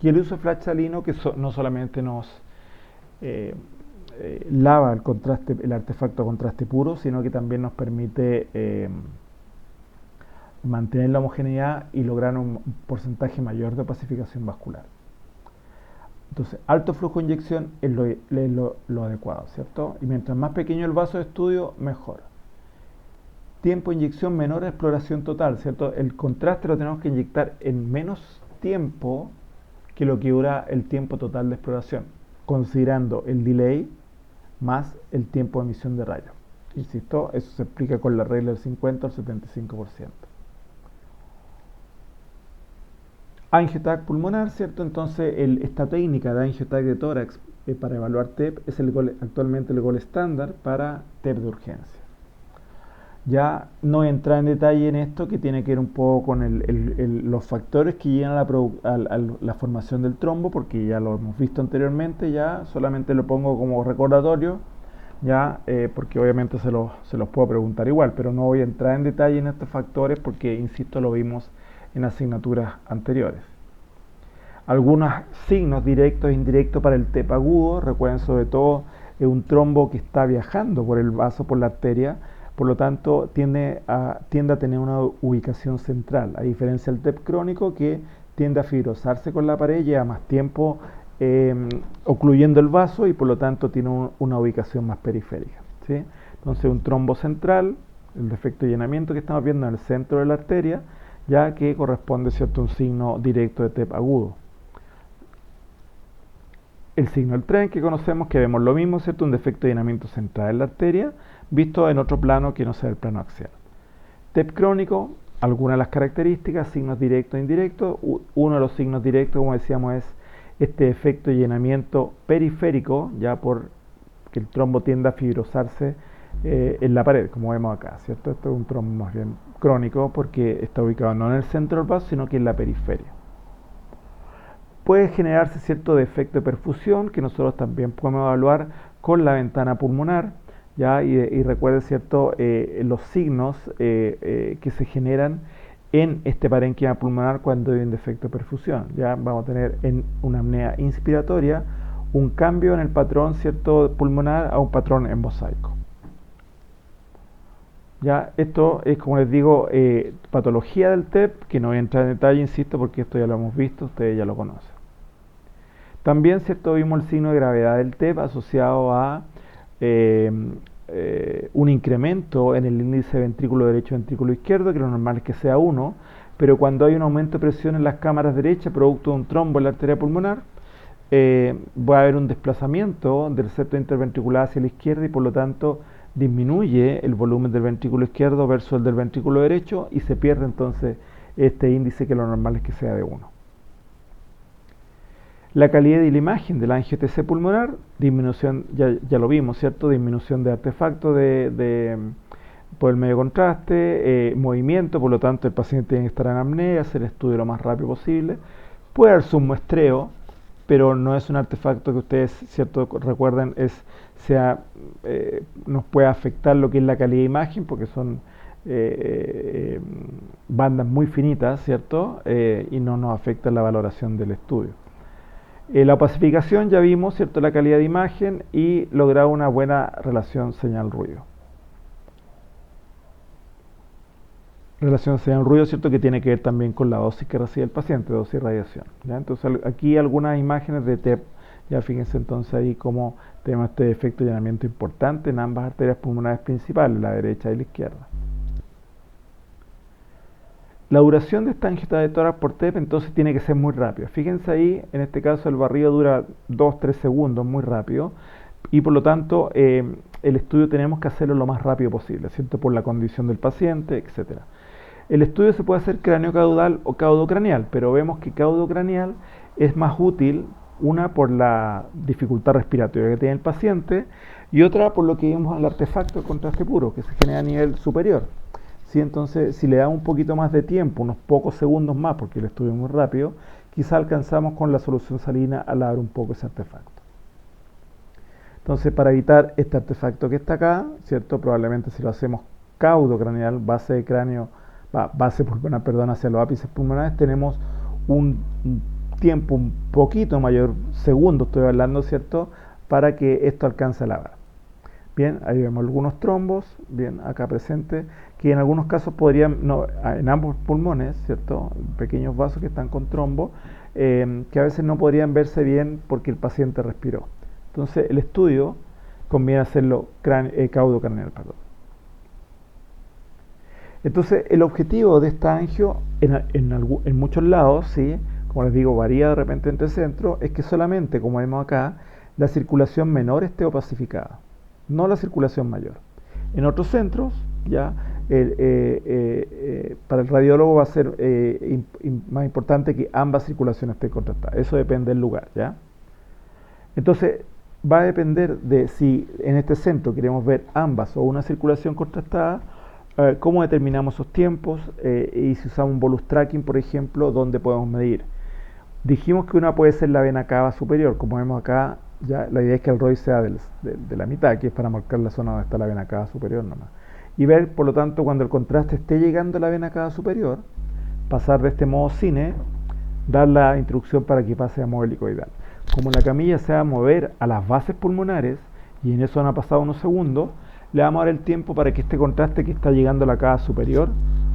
Y el uso de flash salino, que no solamente nos lava el artefacto a contraste puro, sino que también nos permite mantener la homogeneidad y lograr un porcentaje mayor de pacificación vascular. Entonces, alto flujo de inyección es lo adecuado, ¿cierto? Y mientras más pequeño el vaso de estudio, mejor. Tiempo de inyección menor a exploración total, ¿cierto? El contraste lo tenemos que inyectar en menos tiempo que lo que dura el tiempo total de exploración, considerando el delay más el tiempo de emisión de rayos. Insisto, eso se explica con la regla del 50 al 75%. AngioTAC pulmonar, ¿cierto? Entonces, esta técnica de AngioTAC de tórax para evaluar TEP es actualmente el gold estándar para TEP de urgencia. Ya no voy a entrar en detalle en esto, que tiene que ver un poco con los factores que llegan a la formación del trombo, porque ya lo hemos visto anteriormente, ya solamente lo pongo como recordatorio, ya porque obviamente se los puedo preguntar igual, pero no voy a entrar en detalle en estos factores porque, insisto, lo vimos en asignaturas anteriores. Algunos signos directos e indirectos para el TEP agudo, recuerden, sobre todo un trombo que está viajando por el vaso, por la arteria, por lo tanto tiende a tener una ubicación central, a diferencia del TEP crónico, que tiende a fibrosarse con la pared, lleva más tiempo ocluyendo el vaso y por lo tanto tiene una ubicación más periférica, ¿sí? Entonces, un trombo central, el defecto de llenamiento que estamos viendo en el centro de la arteria, ya que corresponde, ¿cierto?, a un signo directo de TEP agudo. El signo del tren, que conocemos, que vemos lo mismo, ¿cierto?, un defecto de llenamiento central en la arteria, visto en otro plano que no sea el plano axial. TEP crónico, algunas de las características, signos directos e indirectos. Uno de los signos directos, como decíamos, es este defecto de llenamiento periférico, ya por porque el trombo tiende a fibrosarse en la pared, como vemos acá, ¿cierto? Esto es un trombo más bien crónico porque está ubicado no en el centro del vaso, sino que en la periferia. Puede generarse cierto defecto de perfusión que nosotros también podemos evaluar con la ventana pulmonar, ¿ya? Y recuerden, ¿cierto? Los signos que se generan en este parénquima pulmonar cuando hay un defecto de perfusión. Ya vamos a tener en una apnea inspiratoria un cambio en el patrón, ¿cierto? Pulmonar a un patrón embosaico. Ya, esto es, como les digo, patología del TEP, que no voy a entrar en detalle, insisto, porque esto ya lo hemos visto, ustedes ya lo conocen. También, ¿cierto? Vimos el signo de gravedad del TEP asociado a un incremento en el índice ventrículo derecho y ventrículo izquierdo, que lo normal es que sea 1, pero cuando hay un aumento de presión en las cámaras derechas producto de un trombo en la arteria pulmonar, va a haber un desplazamiento del septo interventricular hacia la izquierda y por lo tanto disminuye el volumen del ventrículo izquierdo versus el del ventrículo derecho y se pierde entonces este índice, que lo normal es que sea de 1. La calidad de la imagen del angio-TC pulmonar, disminución, ya lo vimos, ¿cierto? Disminución de artefactos por el medio contraste, movimiento, por lo tanto el paciente tiene que estar en apnea, hacer el estudio lo más rápido posible. Puede darse un muestreo, pero no es un artefacto que ustedes, ¿cierto? Recuerden, nos puede afectar lo que es la calidad de imagen, porque son bandas muy finitas, ¿cierto? Y no nos afecta la valoración del estudio. La opacificación ya vimos, ¿cierto? La calidad de imagen y lograr una buena relación señal-ruido. Relación señal-ruido, ¿cierto? Que tiene que ver también con la dosis que recibe el paciente, dosis y radiación. ¿Ya? Entonces aquí algunas imágenes de TEP, ya fíjense entonces ahí cómo tenemos este efecto de llenamiento importante en ambas arterias pulmonares principales, la derecha y la izquierda. La duración de esta angioterapia de tórax por TEP entonces tiene que ser muy rápida. Fíjense ahí, en este caso el barrido dura 2-3 segundos, muy rápido, y por lo tanto el estudio tenemos que hacerlo lo más rápido posible, ¿cierto? Por la condición del paciente, etc. El estudio se puede hacer craneocaudal o caudocraneal, pero vemos que caudocraneal es más útil, una por la dificultad respiratoria que tiene el paciente y otra por lo que vimos en el artefacto de contraste puro, que se genera a nivel superior. ¿Sí? Entonces, si le damos un poquito más de tiempo, unos pocos segundos más, porque el estudio es muy rápido, quizá alcanzamos con la solución salina a lavar un poco ese artefacto. Entonces, para evitar este artefacto que está acá, ¿cierto? Probablemente si lo hacemos caudocraneal, base pulmonar, perdón, hacia los ápices pulmonares, tenemos un tiempo un poquito mayor, segundos estoy hablando, ¿cierto? Para que esto alcance a lavar. Bien, ahí vemos algunos trombos, bien, acá presentes, que en algunos casos podrían, en ambos pulmones, ¿cierto? Pequeños vasos que están con trombo, que a veces no podrían verse bien porque el paciente respiró. Entonces, el estudio conviene hacerlo caudocraneal, perdón. Entonces, el objetivo de esta angio, en muchos lados, ¿sí? Como les digo, varía de repente entre centros, es que solamente, como vemos acá, la circulación menor esté opacificada, no la circulación mayor. En otros centros, ya para el radiólogo va a ser más importante que ambas circulaciones estén contrastadas. Eso depende del lugar, ¿ya? Entonces, va a depender de si en este centro queremos ver ambas o una circulación contrastada, cómo determinamos esos tiempos y si usamos un bolus tracking, por ejemplo, ¿dónde podemos medir? Dijimos que una puede ser la vena cava superior, como vemos acá, ya la idea es que el ROI sea de la mitad, que es para marcar la zona donde está la vena cava superior nomás. Y ver, por lo tanto, cuando el contraste esté llegando a la vena cava superior, pasar de este modo cine, dar la instrucción para que pase a modo helicoidal. Como la camilla se va a mover a las bases pulmonares, y en eso han pasado unos segundos, le vamos a dar el tiempo para que este contraste que está llegando a la cava superior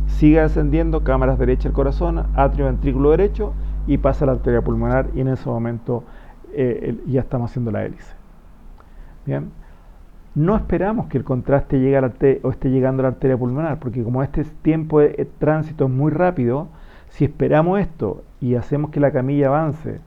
siga descendiendo, cámaras derecha del corazón, atrio ventrículo derecho, y pasa a la arteria pulmonar, y en ese momento ya estamos haciendo la hélice. Bien, no esperamos que el contraste llegue o esté llegando a la arteria pulmonar, porque como este tiempo de tránsito es muy rápido, si esperamos esto y hacemos que la camilla avance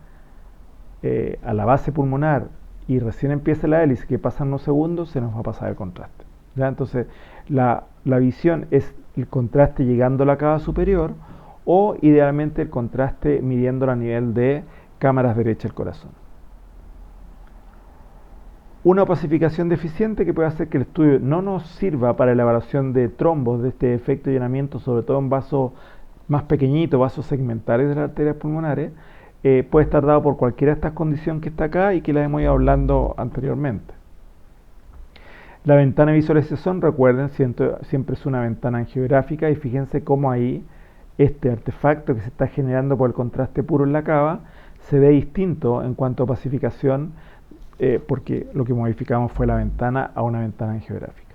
a la base pulmonar y recién empieza la hélice, que pasan unos segundos, se nos va a pasar el contraste. ¿Ya? Entonces, la visión es el contraste llegando a la cava superior o idealmente el contraste midiéndolo a nivel de cámaras derecha del corazón. Una opacificación deficiente que puede hacer que el estudio no nos sirva para la evaluación de trombos de este efecto de llenamiento, sobre todo en vasos más pequeñitos, vasos segmentales de las arterias pulmonares, puede estar dado por cualquiera de estas condiciones que está acá y que las hemos ido hablando anteriormente. La ventana de visualización, recuerden, siempre es una ventana angiográfica y fíjense cómo ahí este artefacto que se está generando por el contraste puro en la cava se ve distinto en cuanto a opacificación porque lo que modificamos fue la ventana a una ventana angiográfica.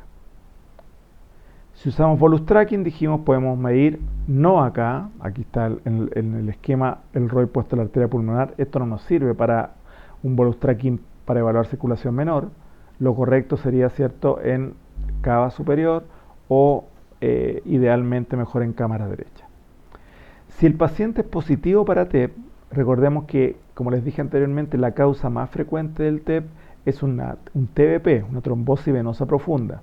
Si usamos volus tracking, dijimos podemos medir no acá, aquí está en el esquema el ROI puesto en la arteria pulmonar, esto no nos sirve para un volus tracking para evaluar circulación menor. Lo correcto sería, cierto, en cava superior o idealmente mejor en cámara derecha. Si el paciente es positivo para TEP, recordemos que, como les dije anteriormente, la causa más frecuente del TEP es un TVP, una trombosis venosa profunda.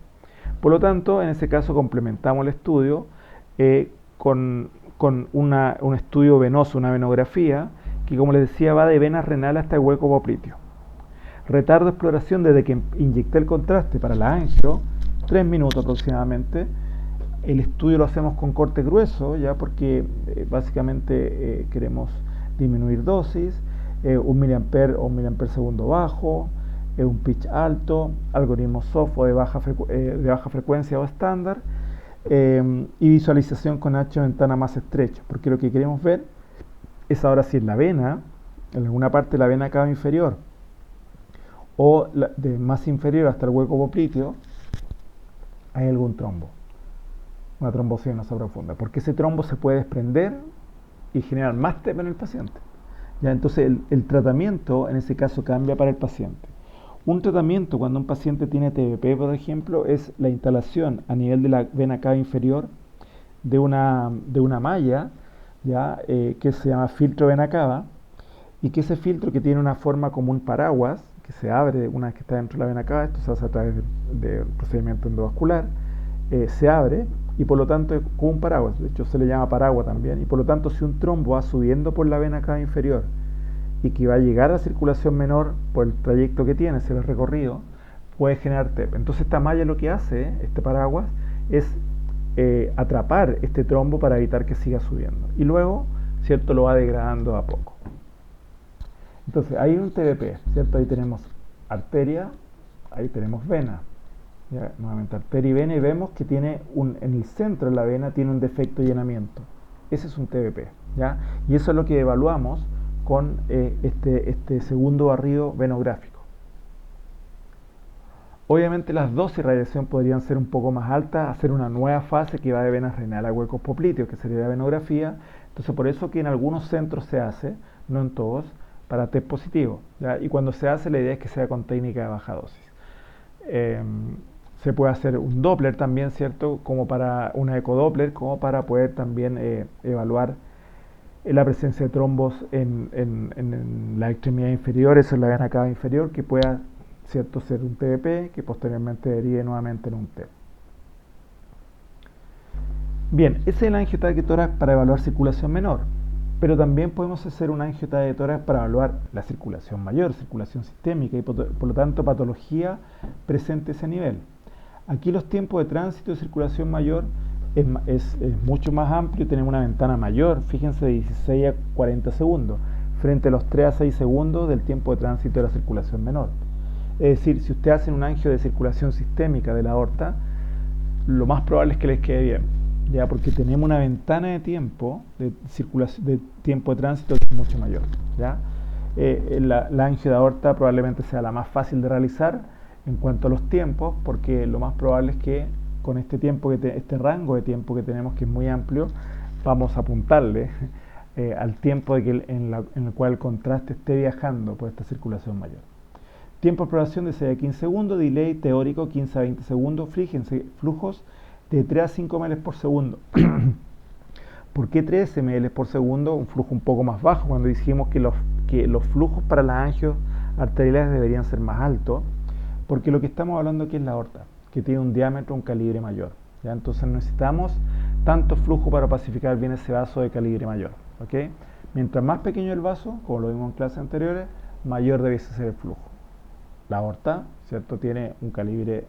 Por lo tanto, en ese caso complementamos el estudio con un estudio venoso, una venografía, que como les decía va de venas renales hasta el hueco popliteo. Retardo de exploración desde que inyecté el contraste para la angio, 3 minutos aproximadamente. El estudio lo hacemos con corte grueso, ya porque básicamente queremos disminuir dosis, 1 mA o 1 mA segundo bajo, un pitch alto, algoritmo SOFO de baja frecuencia o estándar, y visualización con H ventana más estrecha, porque lo que queremos ver es ahora si en la vena, en alguna parte de la vena cava inferior, o de más inferior hasta el hueco popliteo, hay algún trombo, una trombosis venosa profunda, porque ese trombo se puede desprender y generar más TEP en el paciente. ¿Ya? Entonces el tratamiento en ese caso cambia para el paciente. Un tratamiento cuando un paciente tiene TVP, por ejemplo, es la instalación a nivel de la vena cava inferior de una malla, ¿ya? Que se llama filtro vena cava, y que ese filtro, que tiene una forma como un paraguas, que se abre una vez que está dentro de la vena cava, esto se hace a través del procedimiento endovascular, se abre y por lo tanto es como un paraguas, de hecho se le llama paraguas también, y por lo tanto si un trombo va subiendo por la vena cava inferior y que va a llegar a la circulación menor por el trayecto que tiene, ese recorrido, puede generar TEP. Entonces esta malla lo que hace, este paraguas, es atrapar este trombo para evitar que siga subiendo y luego, ¿cierto?, lo va degradando a poco. Entonces, ahí hay un TVP, ¿cierto? Ahí tenemos arteria, ahí tenemos vena. Ya, nuevamente arteria y vena, y vemos que tiene en el centro de la vena tiene un defecto de llenamiento. Ese es un TVP, ¿ya? Y eso es lo que evaluamos con este segundo barrido venográfico. Obviamente las dosis de radiación podrían ser un poco más altas, hacer una nueva fase que va de venas renales a huecos popliteos, que sería la venografía. Entonces, por eso que en algunos centros se hace, no en todos, para test positivo, ¿ya? Y cuando se hace, la idea es que sea con técnica de baja dosis. Se puede hacer un Doppler también, ¿cierto? Como para una ecodoppler, como para poder también evaluar la presencia de trombos en la extremidad inferior, eso es la vena cava inferior, que pueda, ¿cierto?, ser un TVP, que posteriormente derive nuevamente en un TEP. Bien, ese es el angiotaque de tórax para evaluar circulación menor. Pero también podemos hacer un angiotaque de tórax para evaluar la circulación mayor, circulación sistémica y por lo tanto patología presente a ese nivel. Aquí los tiempos de tránsito de circulación mayor es mucho más amplio, tenemos una ventana mayor, fíjense, de 16 a 40 segundos, frente a los 3 a 6 segundos del tiempo de tránsito de la circulación menor. Es decir, si usted hace un angio de circulación sistémica de la aorta, lo más probable es que les quede bien, ya, porque tenemos una ventana de tiempo de circulación, de tiempo de tránsito que es mucho mayor, ya. La angio de aorta probablemente sea la más fácil de realizar en cuanto a los tiempos, porque lo más probable es que con este tiempo este rango de tiempo que tenemos, que es muy amplio, vamos a apuntarle al tiempo en el cual el contraste esté viajando por esta circulación mayor. Tiempo de exploración de 6 a 15 segundos, delay teórico 15 a 20 segundos, fíjense, flujos de 3 a 5 ml por segundo. ¿Por qué 3 ml por segundo? Un flujo un poco más bajo, cuando dijimos que los flujos para las angios arteriales deberían ser más altos, porque lo que estamos hablando aquí es la aorta, que tiene un diámetro, un calibre mayor, ¿ya? Entonces necesitamos tanto flujo para pacificar bien ese vaso de calibre mayor, ¿ok? Mientras más pequeño el vaso, como lo vimos en clases anteriores, mayor debiese ser el flujo. la aorta, ¿cierto? Tiene un calibre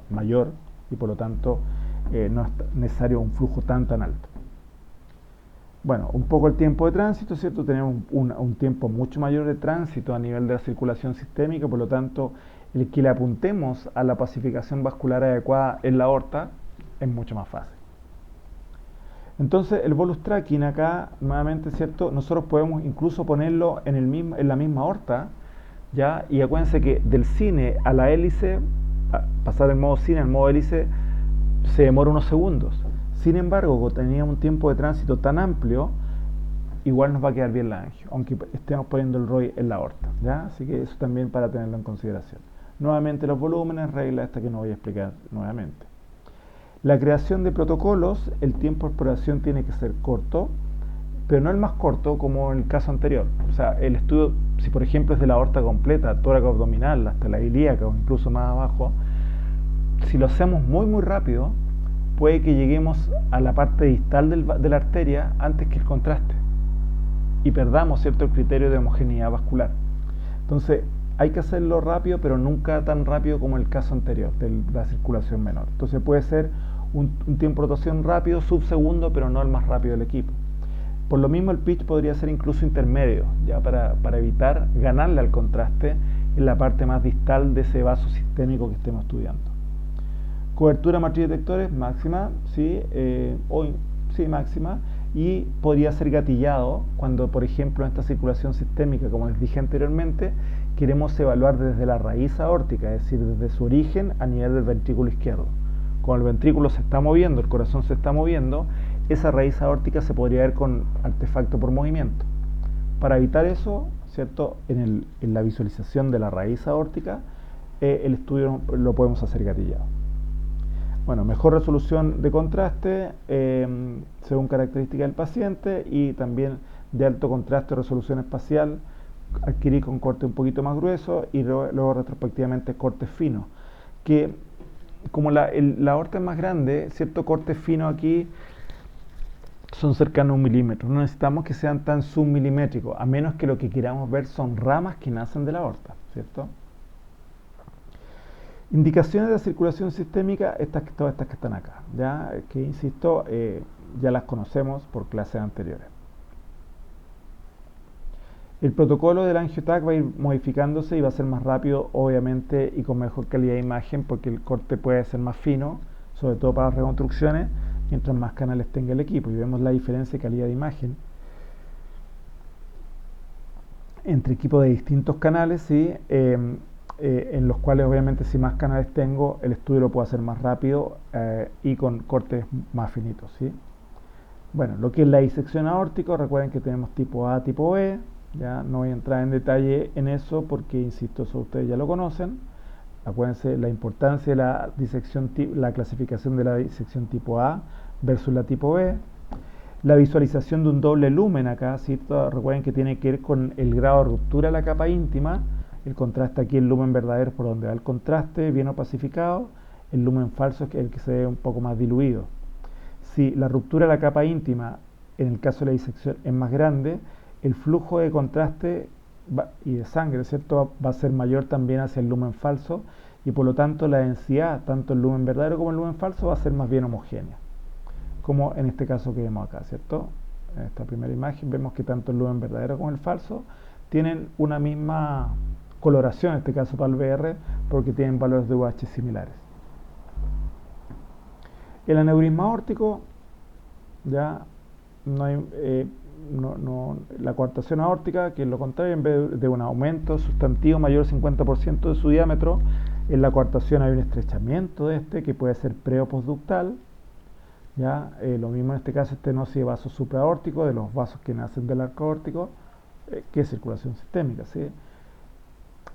mayor y por lo tanto no es necesario un flujo tan alto. Bueno, un poco el tiempo de tránsito, ¿cierto? Tenemos un tiempo mucho mayor de tránsito a nivel de la circulación sistémica, por lo tanto, el que le apuntemos a la pacificación vascular adecuada en la aorta es mucho más fácil. Entonces, el bolus tracking acá, nuevamente, ¿cierto? Nosotros podemos incluso ponerlo en la misma aorta, ¿ya? Y acuérdense que del cine a la hélice, pasar del modo cine al modo hélice, se demora unos segundos. Sin embargo, como tenía un tiempo de tránsito tan amplio, igual nos va a quedar bien la angio, aunque estemos poniendo el ROI en la aorta, ¿ya? Así que eso también para tenerlo en consideración. Nuevamente los volúmenes, regla esta que no voy a explicar nuevamente. La creación de protocolos, el tiempo de exploración tiene que ser corto, pero no el más corto como en el caso anterior. O sea, el estudio, si por ejemplo es de la aorta completa, tórax abdominal, hasta la ilíaca o incluso más abajo, si lo hacemos muy rápido, puede que lleguemos a la parte distal de la arteria antes que el contraste y perdamos, ¿cierto?, el criterio de homogeneidad vascular. Entonces, hay que hacerlo rápido, pero nunca tan rápido como el caso anterior de la circulación menor. Entonces puede ser un tiempo de rotación rápido, subsegundo, pero no el más rápido del equipo. Por lo mismo el pitch podría ser incluso intermedio, ya para evitar ganarle al contraste en la parte más distal de ese vaso sistémico que estemos estudiando. Cobertura matriz detectores máxima, ¿sí? Máxima, y podría ser gatillado cuando, por ejemplo, en esta circulación sistémica, como les dije anteriormente, queremos evaluar desde la raíz aórtica, es decir, desde su origen a nivel del ventrículo izquierdo. Cuando el ventrículo se está moviendo, el corazón se está moviendo, esa raíz aórtica se podría ver con artefacto por movimiento. Para evitar eso, ¿cierto?, en la visualización de la raíz aórtica, el estudio lo podemos hacer gatillado. Bueno, mejor resolución de contraste según características del paciente y también de alto contraste, resolución espacial, adquirir con corte un poquito más grueso y luego retrospectivamente cortes finos. Que como la aorta es más grande, cierto, cortes finos aquí son cercanos a 1 milímetro. No necesitamos que sean tan submilimétricos, a menos que lo que queramos ver son ramas que nacen de la aorta, ¿cierto? Indicaciones de circulación sistémica, todas estas que están acá, ya que insisto, ya las conocemos por clases anteriores. El protocolo del AngioTAC va a ir modificándose y va a ser más rápido, obviamente, y con mejor calidad de imagen, porque el corte puede ser más fino, sobre todo para las reconstrucciones, mientras más canales tenga el equipo. Y vemos la diferencia de calidad de imagen entre equipos de distintos canales, ¿sí? En los cuales obviamente si más canales tengo, el estudio lo puedo hacer más rápido y con cortes más finitos, ¿sí? Bueno, lo que es la disección aórtica, recuerden que tenemos tipo A, tipo B, ya no voy a entrar en detalle en eso porque, insisto, eso ustedes ya lo conocen. Acuérdense la importancia de la disección, la clasificación de la disección tipo A versus la tipo B. La visualización de un doble lumen acá, ¿cierto? Recuerden que tiene que ver con el grado de ruptura de la capa íntima. El contraste aquí, el lumen verdadero por donde va el contraste, bien opacificado. El lumen falso es el que se ve un poco más diluido. Si la ruptura de la capa íntima, en el caso de la disección, es más grande, el flujo de contraste y de sangre, ¿cierto?, va a ser mayor también hacia el lumen falso y por lo tanto la densidad, tanto el lumen verdadero como el lumen falso, va a ser más bien homogénea. Como en este caso que vemos acá, ¿cierto? En esta primera imagen vemos que tanto el lumen verdadero como el falso tienen una misma coloración, en este caso para el VR, porque tienen valores de UH similares. El aneurisma aórtico, ya no hay, la coartación aórtica, que es lo contrario, en vez de un aumento sustantivo mayor al 50% de su diámetro, en la coartación hay un estrechamiento de este, que puede ser pre o postductal. Ya, lo mismo en este caso, estenosis de vasos supraaórticos, de los vasos que nacen del arco aórtico, que es circulación sistémica, ¿sí?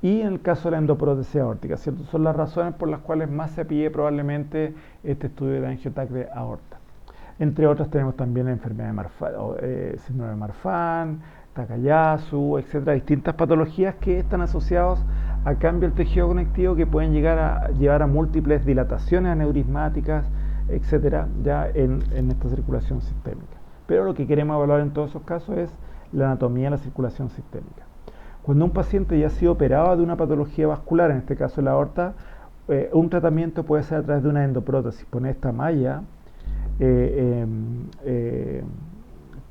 Y en el caso de la endoprótesis aórtica, ¿cierto? Son las razones por las cuales más se pide probablemente este estudio de AngioTAC de aorta. Entre otras tenemos también la enfermedad de Marfan, síndrome de Marfan, Takayasu, etcétera, distintas patologías que están asociadas a cambio del tejido conectivo que pueden llevar a múltiples dilataciones aneurismáticas, etcétera, ya en esta circulación sistémica. Pero lo que queremos evaluar en todos esos casos es la anatomía de la circulación sistémica. Cuando un paciente ya ha sido operado de una patología vascular, en este caso la aorta, un tratamiento puede ser a través de una endoprótesis, poner esta malla eh, eh,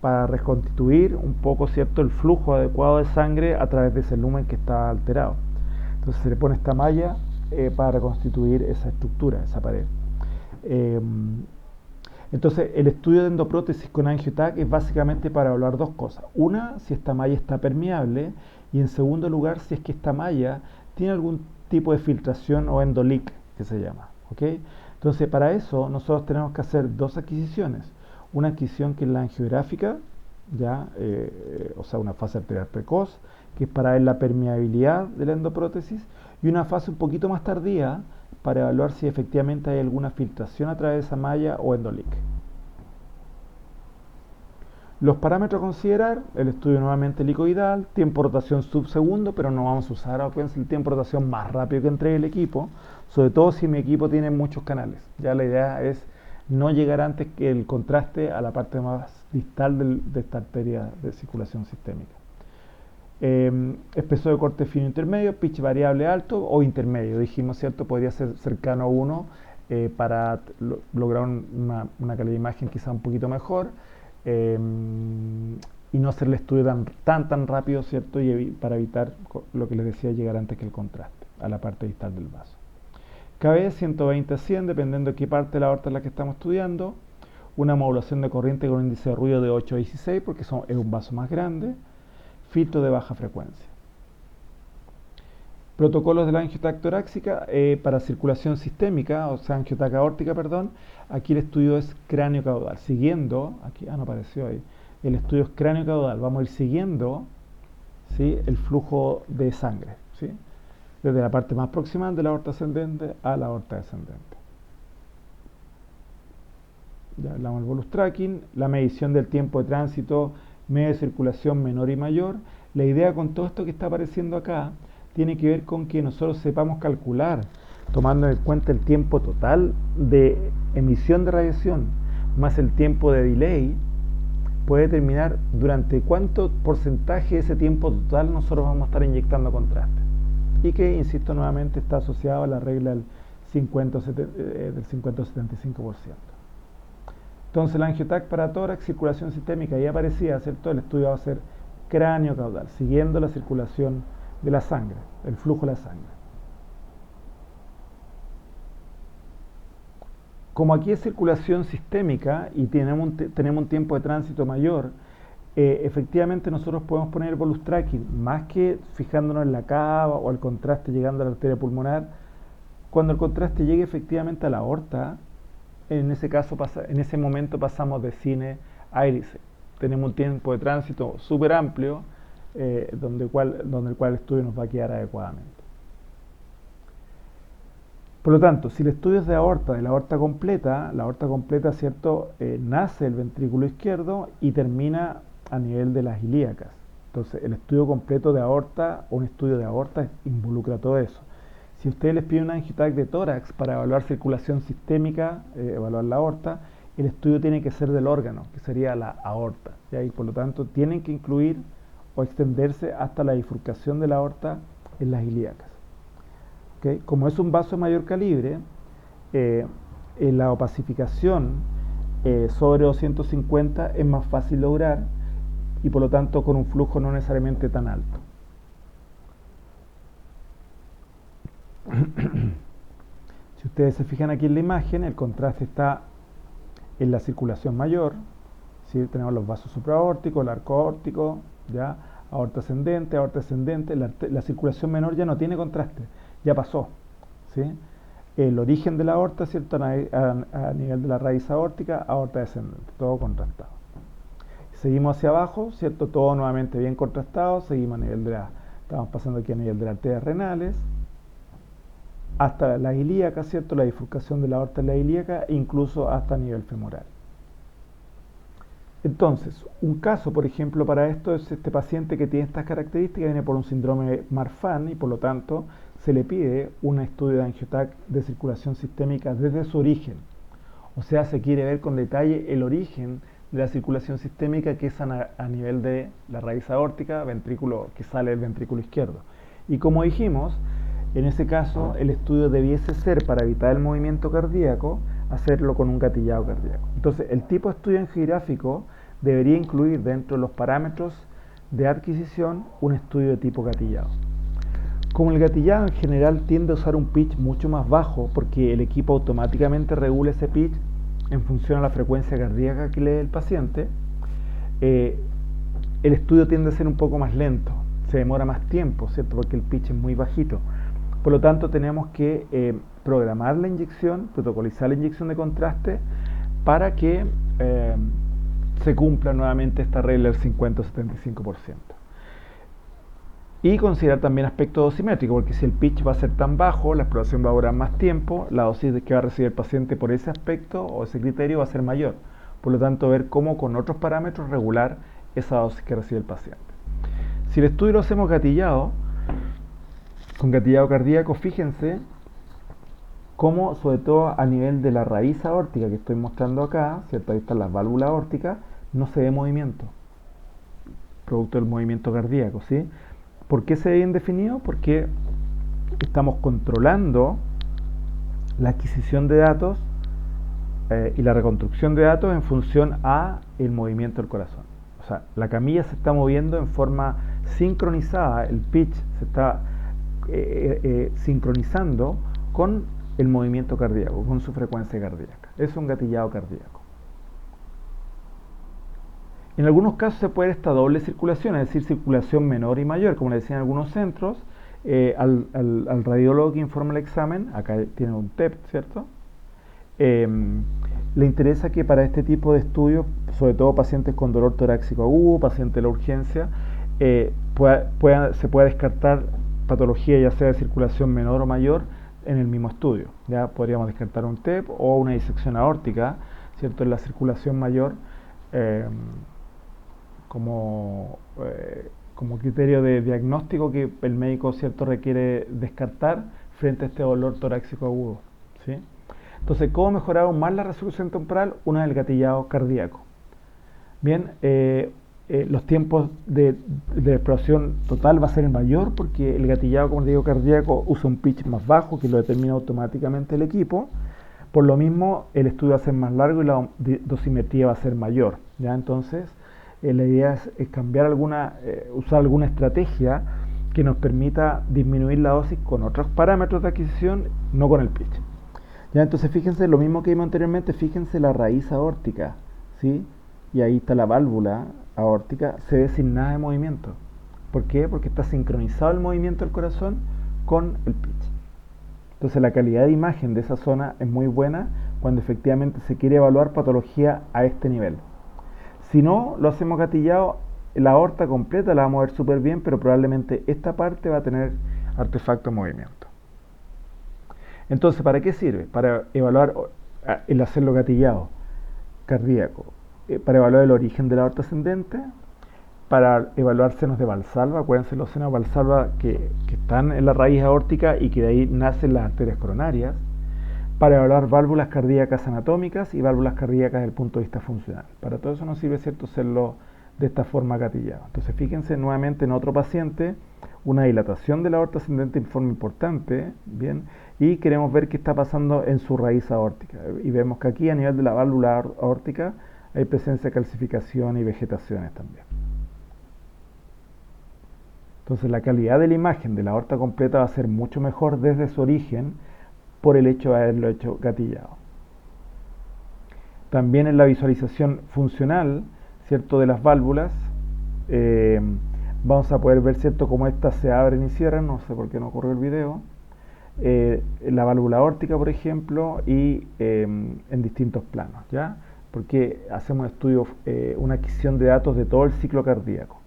para reconstituir un poco, ¿cierto?, el flujo adecuado de sangre a través de ese lumen que está alterado. Entonces se le pone esta malla para reconstituir esa estructura, esa pared. Eh, entonces el estudio de endoprótesis con AngioTAC es básicamente para evaluar dos cosas. Una, si esta malla está permeable, y en segundo lugar, si es que esta malla tiene algún tipo de filtración o endoleak, que se llama. ¿Okay? Entonces para eso nosotros tenemos que hacer dos adquisiciones. Una adquisición que es la angiográfica, ya, o sea, una fase arterial precoz, que es para ver la permeabilidad de la endoprótesis, y una fase un poquito más tardía para evaluar si efectivamente hay alguna filtración a través de esa malla o endoleak. Los parámetros a considerar: el estudio nuevamente helicoidal, tiempo de rotación subsegundo, pero no vamos a usar, acuérdense, el tiempo de rotación más rápido que entregue el equipo, sobre todo si mi equipo tiene muchos canales. Ya la idea es no llegar antes que el contraste a la parte más distal de esta arteria de circulación sistémica. Espesor de corte fino intermedio, pitch variable alto o intermedio, dijimos, ¿cierto? Podría ser cercano a 1 para lograr una calidad de imagen quizá un poquito mejor, y no hacer el estudio tan rápido, ¿cierto? Y para evitar lo que les decía, llegar antes que el contraste a la parte distal del vaso. KB 120 a 100, dependiendo de qué parte de la aorta es la que estamos estudiando. Una modulación de corriente con un índice de ruido de 8 a 16, porque es un vaso más grande. Filtro de baja frecuencia. Protocolos de la angioTAC torácica para circulación sistémica, o sea, angioTAC aórtica, perdón. Aquí el estudio es cráneo caudal. Siguiendo, aquí, no apareció ahí. El estudio es cráneo caudal. Vamos a ir siguiendo, ¿sí?, el flujo de sangre, ¿sí?, desde la parte más proximal de la aorta ascendente a la aorta descendente. Ya hablamos del bolus tracking, la medición del tiempo de tránsito, medio de circulación menor y mayor. La idea con todo esto que está apareciendo acá tiene que ver con que nosotros sepamos calcular, tomando en cuenta el tiempo total de emisión de radiación más el tiempo de delay, puede determinar durante cuánto porcentaje de ese tiempo total nosotros vamos a estar inyectando contraste. Y que, insisto nuevamente, está asociado a la regla del 50 o 75%. Entonces la angioTAC para tórax, circulación sistémica, ya aparecía, ¿cierto? El estudio va a ser cráneo caudal, siguiendo la circulación de la sangre, el flujo de la sangre. Como aquí es circulación sistémica y tenemos un tiempo de tránsito mayor, efectivamente nosotros podemos poner el bolus tracking, más que fijándonos en la cava o el contraste llegando a la arteria pulmonar. Cuando el contraste llegue efectivamente a la aorta, en ese caso en ese momento pasamos de cine a hélice. Tenemos un tiempo de tránsito súper amplio, donde el cual el estudio nos va a quedar adecuadamente. Por lo tanto, si el estudio es de la aorta completa, ¿cierto?, nace el ventrículo izquierdo y termina a nivel de las ilíacas. Entonces, el estudio completo de aorta o un estudio de aorta involucra todo eso. Si ustedes les piden una angioTAC de tórax para evaluar circulación sistémica, evaluar la aorta, el estudio tiene que ser del órgano, que sería la aorta, ¿ya? Y por lo tanto tienen que incluir o extenderse hasta la bifurcación de la aorta en las ilíacas. ¿Okay? Como es un vaso de mayor calibre, la opacificación sobre 250 es más fácil lograr, y por lo tanto con un flujo no necesariamente tan alto. Si ustedes se fijan aquí en la imagen, el contraste está en la circulación mayor, ¿sí? Tenemos los vasos supraórticos, el arco aórtico, ¿ya? Aorta ascendente, aorta descendente. La circulación menor ya no tiene contraste, ya pasó, ¿sí? El origen de la aorta, ¿cierto?, a nivel de la raíz aórtica, aorta descendente, todo contrastado. Seguimos hacia abajo, ¿cierto?, todo nuevamente bien contrastado. Seguimos a nivel estamos pasando aquí a nivel de las arterias renales, hasta la ilíaca, ¿cierto?, la bifurcación de la aorta en la ilíaca, e incluso hasta nivel femoral. Entonces, un caso, por ejemplo, para esto es este paciente que tiene estas características, viene por un síndrome Marfan, y por lo tanto se le pide un estudio de angioTAC de circulación sistémica desde su origen. O sea, se quiere ver con detalle el origen de la circulación sistémica, que es a nivel de la raíz aórtica, ventrículo que sale del ventrículo izquierdo. Y como dijimos, en ese caso el estudio debiese ser, para evitar el movimiento cardíaco, hacerlo con un gatillado cardíaco. Entonces, el tipo de estudio angiogeográfico debería incluir dentro de los parámetros de adquisición un estudio de tipo gatillado. Como el gatillado en general tiende a usar un pitch mucho más bajo, porque el equipo automáticamente regula ese pitch en función a la frecuencia cardíaca que lee el paciente, el estudio tiende a ser un poco más lento, se demora más tiempo, ¿cierto? Porque el pitch es muy bajito. Por lo tanto, tenemos que programar la inyección, protocolizar la inyección de contraste para que se cumpla nuevamente esta regla del 50-75%. Y considerar también aspecto dosimétrico, porque si el pitch va a ser tan bajo, la exploración va a durar más tiempo, la dosis que va a recibir el paciente por ese aspecto o ese criterio va a ser mayor. Por lo tanto, ver cómo con otros parámetros regular esa dosis que recibe el paciente. Si el estudio lo hacemos gatillado, con gatillado cardíaco, fíjense cómo, sobre todo a nivel de la raíz aórtica que estoy mostrando acá, ¿cierto? Ahí están las válvulas aórticas, no se ve movimiento, producto del movimiento cardíaco, ¿sí? ¿Por qué se ve bien definido? Porque estamos controlando la adquisición de datos y la reconstrucción de datos en función a el movimiento del corazón. O sea, la camilla se está moviendo en forma sincronizada, el pitch se está sincronizando con el movimiento cardíaco, con su frecuencia cardíaca. Es un gatillado cardíaco. En algunos casos se puede esta doble circulación, es decir, circulación menor y mayor, como le decían en algunos centros, al radiólogo que informa el examen, acá tiene un TEP, ¿cierto? Le interesa que para este tipo de estudios, sobre todo pacientes con dolor torácico agudo, pacientes de la urgencia, se pueda descartar patología ya sea de circulación menor o mayor en el mismo estudio. Ya podríamos descartar un TEP o una disección aórtica, ¿cierto? En la circulación mayor, como criterio de diagnóstico que el médico, ¿cierto?, requiere descartar frente a este dolor torácico agudo, ¿sí? Entonces, ¿cómo mejorar aún más la resolución temporal? Una del gatillado cardíaco. Bien, los tiempos de exploración total va a ser el mayor porque el gatillado, como digo, cardíaco usa un pitch más bajo que lo determina automáticamente el equipo. Por lo mismo, el estudio va a ser más largo y la dosimetría va a ser mayor, ¿ya? Entonces, la idea es cambiar usar alguna estrategia que nos permita disminuir la dosis con otros parámetros de adquisición, no con el pitch. Ya, entonces fíjense lo mismo que vimos anteriormente, fíjense la raíz aórtica, ¿sí? Y ahí está la válvula aórtica, se ve sin nada de movimiento. ¿Por qué? Porque está sincronizado el movimiento del corazón con el pitch. Entonces la calidad de imagen de esa zona es muy buena cuando efectivamente se quiere evaluar patología a este nivel. Si no lo hacemos gatillado, la aorta completa la vamos a ver súper bien, pero probablemente esta parte va a tener artefacto de movimiento. Entonces, ¿para qué sirve? Para evaluar el hacerlo gatillado cardíaco, para evaluar el origen de la aorta ascendente, para evaluar senos de Valsalva. Acuérdense los senos de Valsalva que están en la raíz aórtica y que de ahí nacen las arterias coronarias, para evaluar válvulas cardíacas anatómicas y válvulas cardíacas desde el punto de vista funcional. Para todo eso nos sirve, ¿cierto?, hacerlo de esta forma gatillado. Entonces fíjense nuevamente en otro paciente, una dilatación de la aorta ascendente en forma importante, bien, y queremos ver qué está pasando en su raíz aórtica. Y vemos que aquí a nivel de la válvula aórtica hay presencia de calcificación y vegetaciones también. Entonces la calidad de la imagen de la aorta completa va a ser mucho mejor desde su origen por el hecho de haberlo hecho gatillado. También en la visualización funcional, ¿cierto?, de las válvulas, vamos a poder ver, ¿cierto?, cómo estas se abren y cierran. No sé por qué no ocurrió el video. La válvula aórtica, por ejemplo, y en distintos planos, ¿ya? Porque hacemos un estudio, una adquisición de datos de todo el ciclo cardíaco.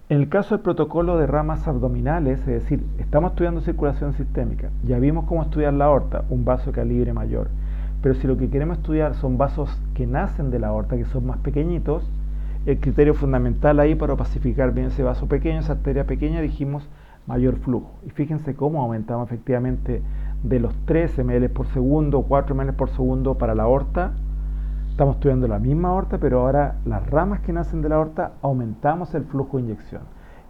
En el caso del protocolo de ramas abdominales, es decir, estamos estudiando circulación sistémica, ya vimos cómo estudiar la aorta, un vaso de calibre mayor, pero si lo que queremos estudiar son vasos que nacen de la aorta, que son más pequeñitos, el criterio fundamental ahí para pacificar bien ese vaso pequeño, esa arteria pequeña, dijimos, mayor flujo. Y fíjense cómo aumentamos efectivamente de los 3 ml por segundo, 4 ml por segundo para la aorta. Estamos estudiando la misma aorta, pero ahora las ramas que nacen de la aorta aumentamos el flujo de inyección.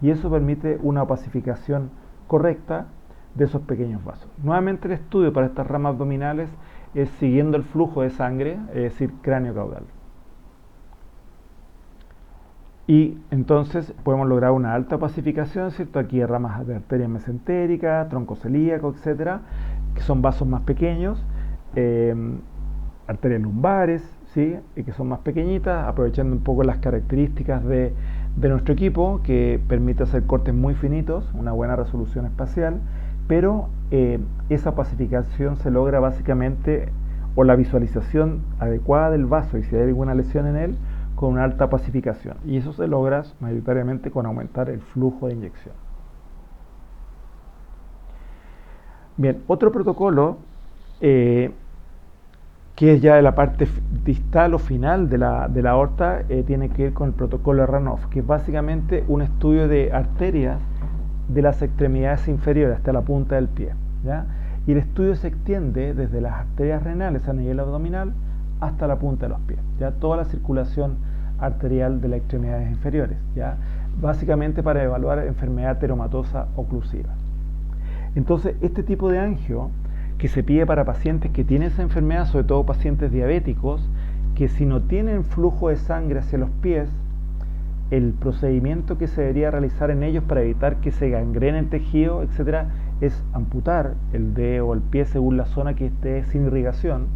Y eso permite una opacificación correcta de esos pequeños vasos. Nuevamente el estudio para estas ramas abdominales es siguiendo el flujo de sangre, es decir, cráneo caudal. Y entonces podemos lograr una alta opacificación, ¿cierto? Aquí hay ramas de arteria mesentérica, tronco celíaco, etcétera, que son vasos más pequeños, arterias lumbares, ¿sí? Que son más pequeñitas, aprovechando un poco las características de nuestro equipo, que permite hacer cortes muy finitos, una buena resolución espacial, pero esa opacificación se logra básicamente, o la visualización adecuada del vaso, y si hay alguna lesión en él, con una alta opacificación. Y eso se logra mayoritariamente con aumentar el flujo de inyección. Bien, otro protocolo que es ya de la parte distal o final de la aorta, tiene que ver con el protocolo Ranoff, que es básicamente un estudio de arterias de las extremidades inferiores hasta la punta del pie, ¿ya? Y el estudio se extiende desde las arterias renales a nivel abdominal hasta la punta de los pies, ya toda la circulación arterial de las extremidades inferiores, ya básicamente para evaluar enfermedad teromatosa oclusiva. Entonces, este tipo de angio que se pide para pacientes que tienen esa enfermedad, sobre todo pacientes diabéticos, que si no tienen flujo de sangre hacia los pies, el procedimiento que se debería realizar en ellos para evitar que se gangrene el tejido, etcétera, es amputar el dedo o el pie según la zona que esté sin irrigación.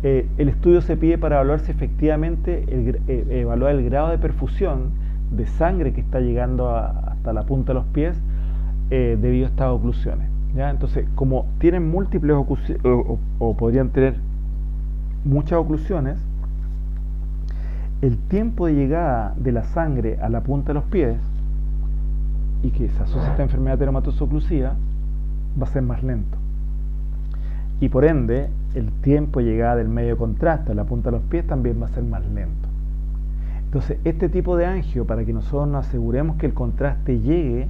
El estudio se pide para evaluar si efectivamente evaluar el grado de perfusión de sangre que está llegando hasta la punta de los pies debido a estas oclusiones, ¿ya? Entonces, como tienen múltiples oclusiones o podrían tener muchas oclusiones, el tiempo de llegada de la sangre a la punta de los pies y que se asocia a esta enfermedad teromatosa oclusiva va a ser más lento. Y por ende, el tiempo de llegada del medio contraste a la punta de los pies también va a ser más lento. Entonces, este tipo de angio, para que nosotros nos aseguremos que el contraste llegue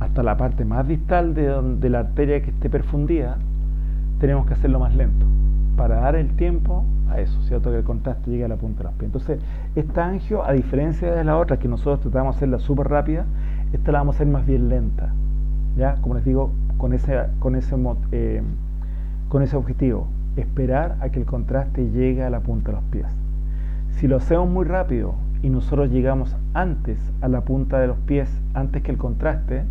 hasta la parte más distal de la arteria que esté perfundida, tenemos que hacerlo más lento, para dar el tiempo a eso, ¿cierto? Que el contraste llegue a la punta de los pies. Entonces, esta angio, a diferencia de la otra, que nosotros tratamos de hacerla súper rápida, esta la vamos a hacer más bien lenta, ¿ya? Como les digo, con ese objetivo, esperar a que el contraste llegue a la punta de los pies. Si lo hacemos muy rápido y nosotros llegamos antes a la punta de los pies, antes que el contraste,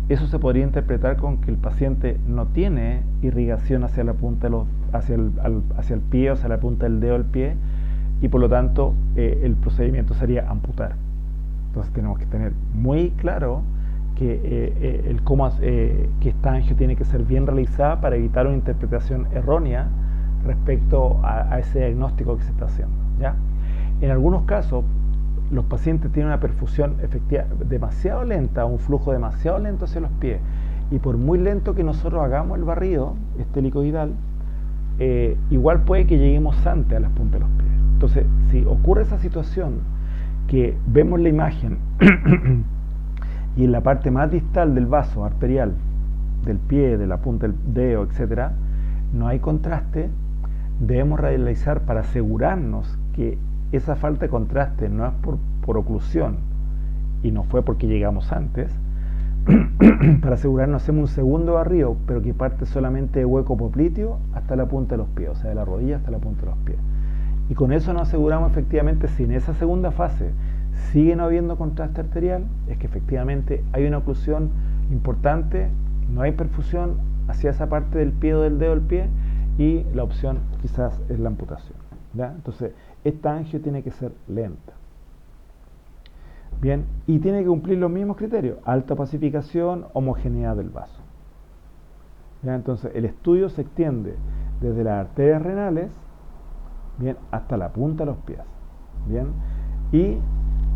eso se podría interpretar con que el paciente no tiene irrigación hacia la punta hacia el pie, o sea, la punta del dedo del pie, y por lo tanto el procedimiento sería amputar. Entonces tenemos que tener muy claro que que esta angio tiene que ser bien realizada para evitar una interpretación errónea respecto a ese diagnóstico que se está haciendo, ¿ya? En algunos casos, los pacientes tienen una perfusión efectiva demasiado lenta, un flujo demasiado lento hacia los pies, y por muy lento que nosotros hagamos el barrido helicoidal, igual puede que lleguemos antes a las puntas de los pies. Entonces, si ocurre esa situación, que vemos la imagen y en la parte más distal del vaso arterial, del pie, de la punta del dedo, etcétera, no hay contraste, debemos realizar, para asegurarnos que esa falta de contraste no es por oclusión y no fue porque llegamos antes, para asegurarnos hacemos un segundo barrido, pero que parte solamente de hueco popliteo hasta la punta de los pies, o sea, de la rodilla hasta la punta de los pies. Y con eso nos aseguramos efectivamente, si en esa segunda fase sigue no habiendo contraste arterial, es que efectivamente hay una oclusión importante, no hay perfusión hacia esa parte del pie o del dedo del pie, y la opción quizás es la amputación, ¿ya? Entonces, esta angio tiene que ser lenta. Bien, y tiene que cumplir los mismos criterios: alta opacificación, homogeneidad del vaso, ¿ya? Entonces, el estudio se extiende desde las arterias renales, bien, hasta la punta de los pies, bien, y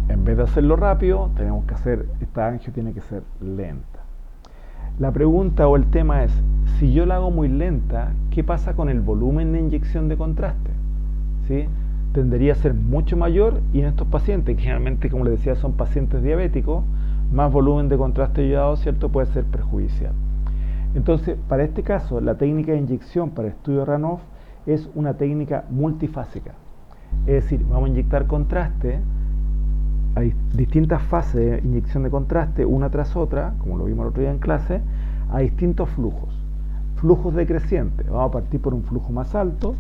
en vez de hacerlo rápido, tenemos que hacer, esta angio tiene que ser lenta. La pregunta o el tema es, si yo la hago muy lenta, ¿qué pasa con el volumen de inyección de contraste? ¿Sí? Tendería a ser mucho mayor, y en estos pacientes, que generalmente, como les decía, son pacientes diabéticos, más volumen de contraste ayudado, ¿cierto?, puede ser perjudicial. Entonces, para este caso, la técnica de inyección para el estudio Ranoff es una técnica multifásica. Es decir, vamos a inyectar contraste, hay distintas fases de inyección de contraste, una tras otra, como lo vimos el otro día en clase, a distintos flujos decrecientes. Vamos a partir por un flujo más alto,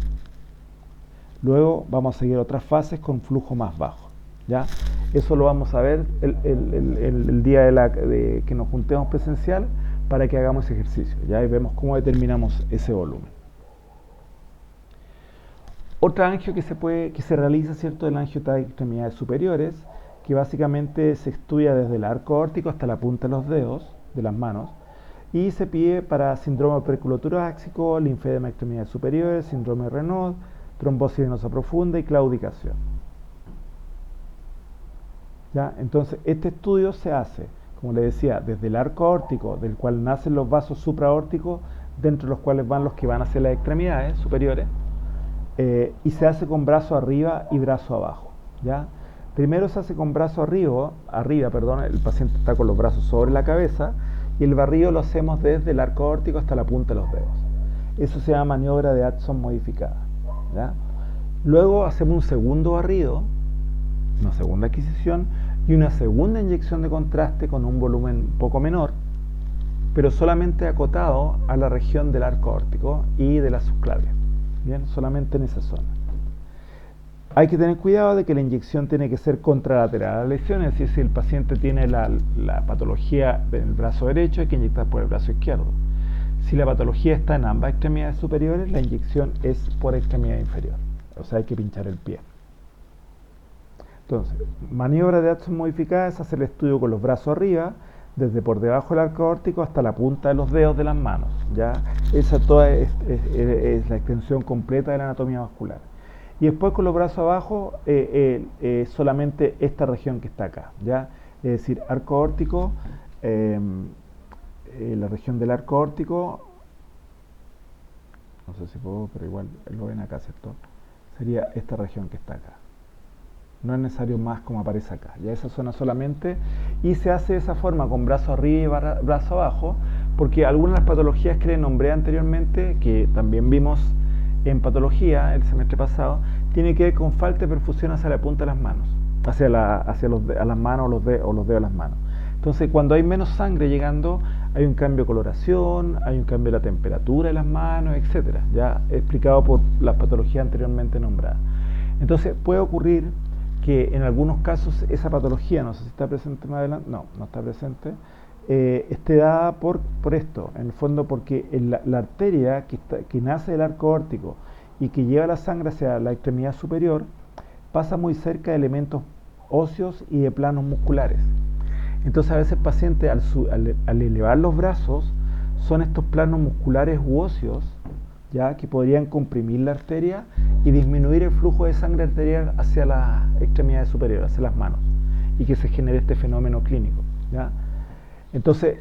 luego vamos a seguir otras fases con flujo más bajo, ¿ya? Eso lo vamos a ver el día que nos juntemos presencial para que hagamos ejercicio, ¿ya? Y vemos cómo determinamos ese volumen. Otra angio que se realiza, ¿cierto?, el angio de extremidades superiores, que básicamente se estudia desde el arco aórtico hasta la punta de los dedos de las manos, y se pide para síndrome perculotorácico, linfedema de extremidades superiores, síndrome de Raynaud, trombosis venosa profunda y claudicación. ¿Ya? Entonces, este estudio se hace, como le decía, desde el arco aórtico, del cual nacen los vasos supraórticos, dentro de los cuales van los que van hacia las extremidades superiores, y se hace con brazo arriba y brazo abajo, ¿ya? Primero se hace con brazo arriba, el paciente está con los brazos sobre la cabeza, y el barrido lo hacemos desde el arco aórtico hasta la punta de los dedos. Eso se llama maniobra de Addison modificada, ¿ya? Luego hacemos un segundo barrido, una segunda adquisición y una segunda inyección de contraste con un volumen un poco menor, pero solamente acotado a la región del arco aórtico y de la subclavia, bien, solamente en esa zona. Hay que tener cuidado de que la inyección tiene que ser contralateral a la lesión, es decir, si el paciente tiene la patología del brazo derecho, hay que inyectar por el brazo izquierdo. Si la patología está en ambas extremidades superiores, la inyección es por extremidad inferior, o sea, hay que pinchar el pie. Entonces, maniobra de Addison modificada es hacer el estudio con los brazos arriba, desde por debajo del arco aórtico hasta la punta de los dedos de las manos, ¿ya? Esa toda es la extensión completa de la anatomía vascular. Y después con los brazos abajo, solamente esta región que está acá, ¿ya? Es decir, arco aórtico, la región del arco aórtico, no sé si puedo, pero igual lo ven acá, ¿cierto? Sería esta región que está acá. No es necesario más como aparece acá, ya esa zona solamente, y se hace de esa forma con brazo arriba y brazo abajo, porque algunas de las patologías que le nombré anteriormente, que también vimos en patología el semestre pasado, tiene que ver con falta de perfusión hacia la punta de las manos, hacia las manos o los dedos de las manos. Entonces, cuando hay menos sangre llegando, hay un cambio de coloración, hay un cambio de la temperatura de las manos, etcétera, ya explicado por las patologías anteriormente nombradas. Entonces, puede ocurrir que en algunos casos esa patología, no sé si está presente más adelante, no está presente, esté dada por esto, en el fondo porque la arteria que nace del arco aórtico y que lleva la sangre hacia la extremidad superior, pasa muy cerca de elementos óseos y de planos musculares. Entonces a veces el paciente al elevar los brazos, son estos planos musculares u óseos, ya que podrían comprimir la arteria y disminuir el flujo de sangre arterial hacia las extremidades superiores, hacia las manos, y que se genere este fenómeno clínico, ¿ya? Entonces,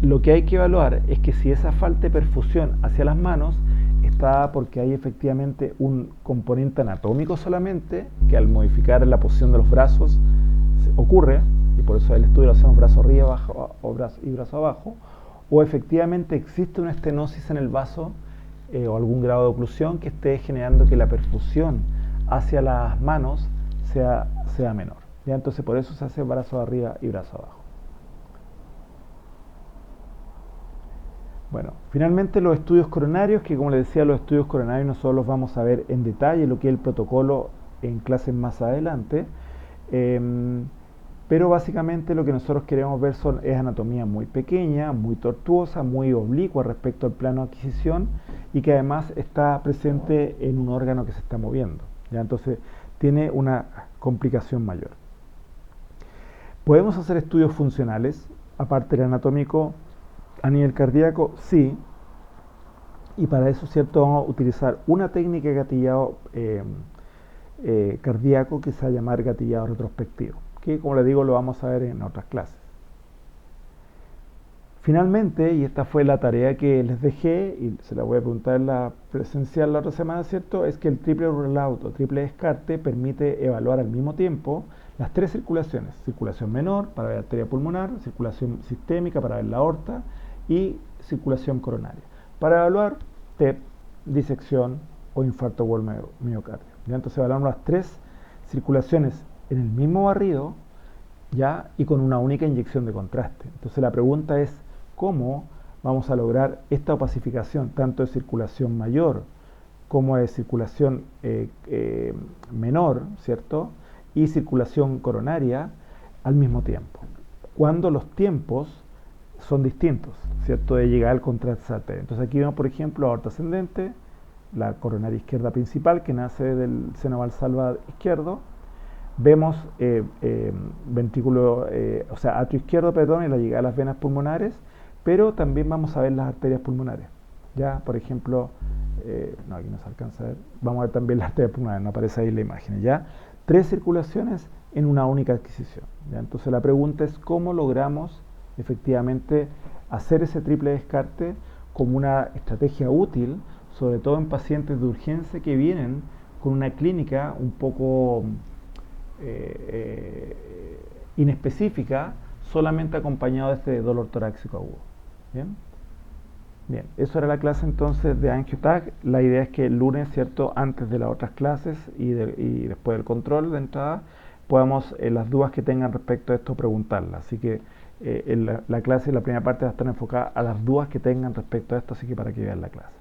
lo que hay que evaluar es que si esa falta de perfusión hacia las manos está porque hay efectivamente un componente anatómico solamente, que al modificar la posición de los brazos ocurre, y por eso el estudio lo hacemos brazo arriba y brazo abajo, o efectivamente existe una estenosis en el vaso o algún grado de oclusión que esté generando que la perfusión hacia las manos sea menor, ¿ya? Entonces por eso se hace brazo arriba y brazo abajo. Bueno, finalmente los estudios coronarios, que como les decía, los estudios coronarios nosotros los vamos a ver en detalle, lo que es el protocolo en clases más adelante, pero básicamente lo que nosotros queremos ver es anatomía muy pequeña, muy tortuosa, muy oblicua respecto al plano de adquisición y que además está presente en un órgano que se está moviendo, ¿ya? Entonces tiene una complicación mayor. ¿Podemos hacer estudios funcionales aparte del anatómico a nivel cardíaco? Sí, y para eso, ¿cierto?, vamos a utilizar una técnica de gatillado cardíaco que se va a llamar gatillado retrospectivo, que como les digo lo vamos a ver en otras clases. Finalmente, y esta fue la tarea que les dejé y se la voy a preguntar en la presencial la otra semana, ¿cierto?, es que el triple rule out o triple descarte permite evaluar al mismo tiempo las tres circulaciones: circulación menor para ver arteria pulmonar, circulación sistémica para ver la aorta y circulación coronaria. Para evaluar TEP, disección o infarto o miocardio. ¿Ya? Entonces evaluamos las tres circulaciones en el mismo barrido, ¿ya? Y con una única inyección de contraste. Entonces la pregunta es, ¿cómo vamos a lograr esta opacificación tanto de circulación mayor como de circulación menor, ¿cierto? Y circulación coronaria al mismo tiempo, cuando los tiempos son distintos, ¿cierto? De llegar al contraste arterial. Entonces aquí vemos, por ejemplo, aorta ascendente, la coronaria izquierda principal que nace del seno valsalva izquierdo. Vemos ventrículo, o sea, atrio izquierdo, perdón, y la llegada a las venas pulmonares, pero también vamos a ver las arterias pulmonares. Ya, por ejemplo, no, aquí no se alcanza a ver, vamos a ver también las arterias pulmonares, no aparece ahí la imagen, ¿ya? Tres circulaciones en una única adquisición, ¿ya? Entonces la pregunta es, ¿cómo logramos efectivamente hacer ese triple descarte como una estrategia útil, sobre todo en pacientes de urgencia que vienen con una clínica un poco inespecífica, solamente acompañado de este dolor torácico agudo? ¿Bien? Bien, eso era la clase entonces de AngioTag. La idea es que el lunes, ¿cierto?, antes de las otras clases y después del control de entrada, podamos, las dudas que tengan respecto a esto, preguntarlas. Así que la clase, la primera parte va a estar enfocada a las dudas que tengan respecto a esto, así que para que vean la clase.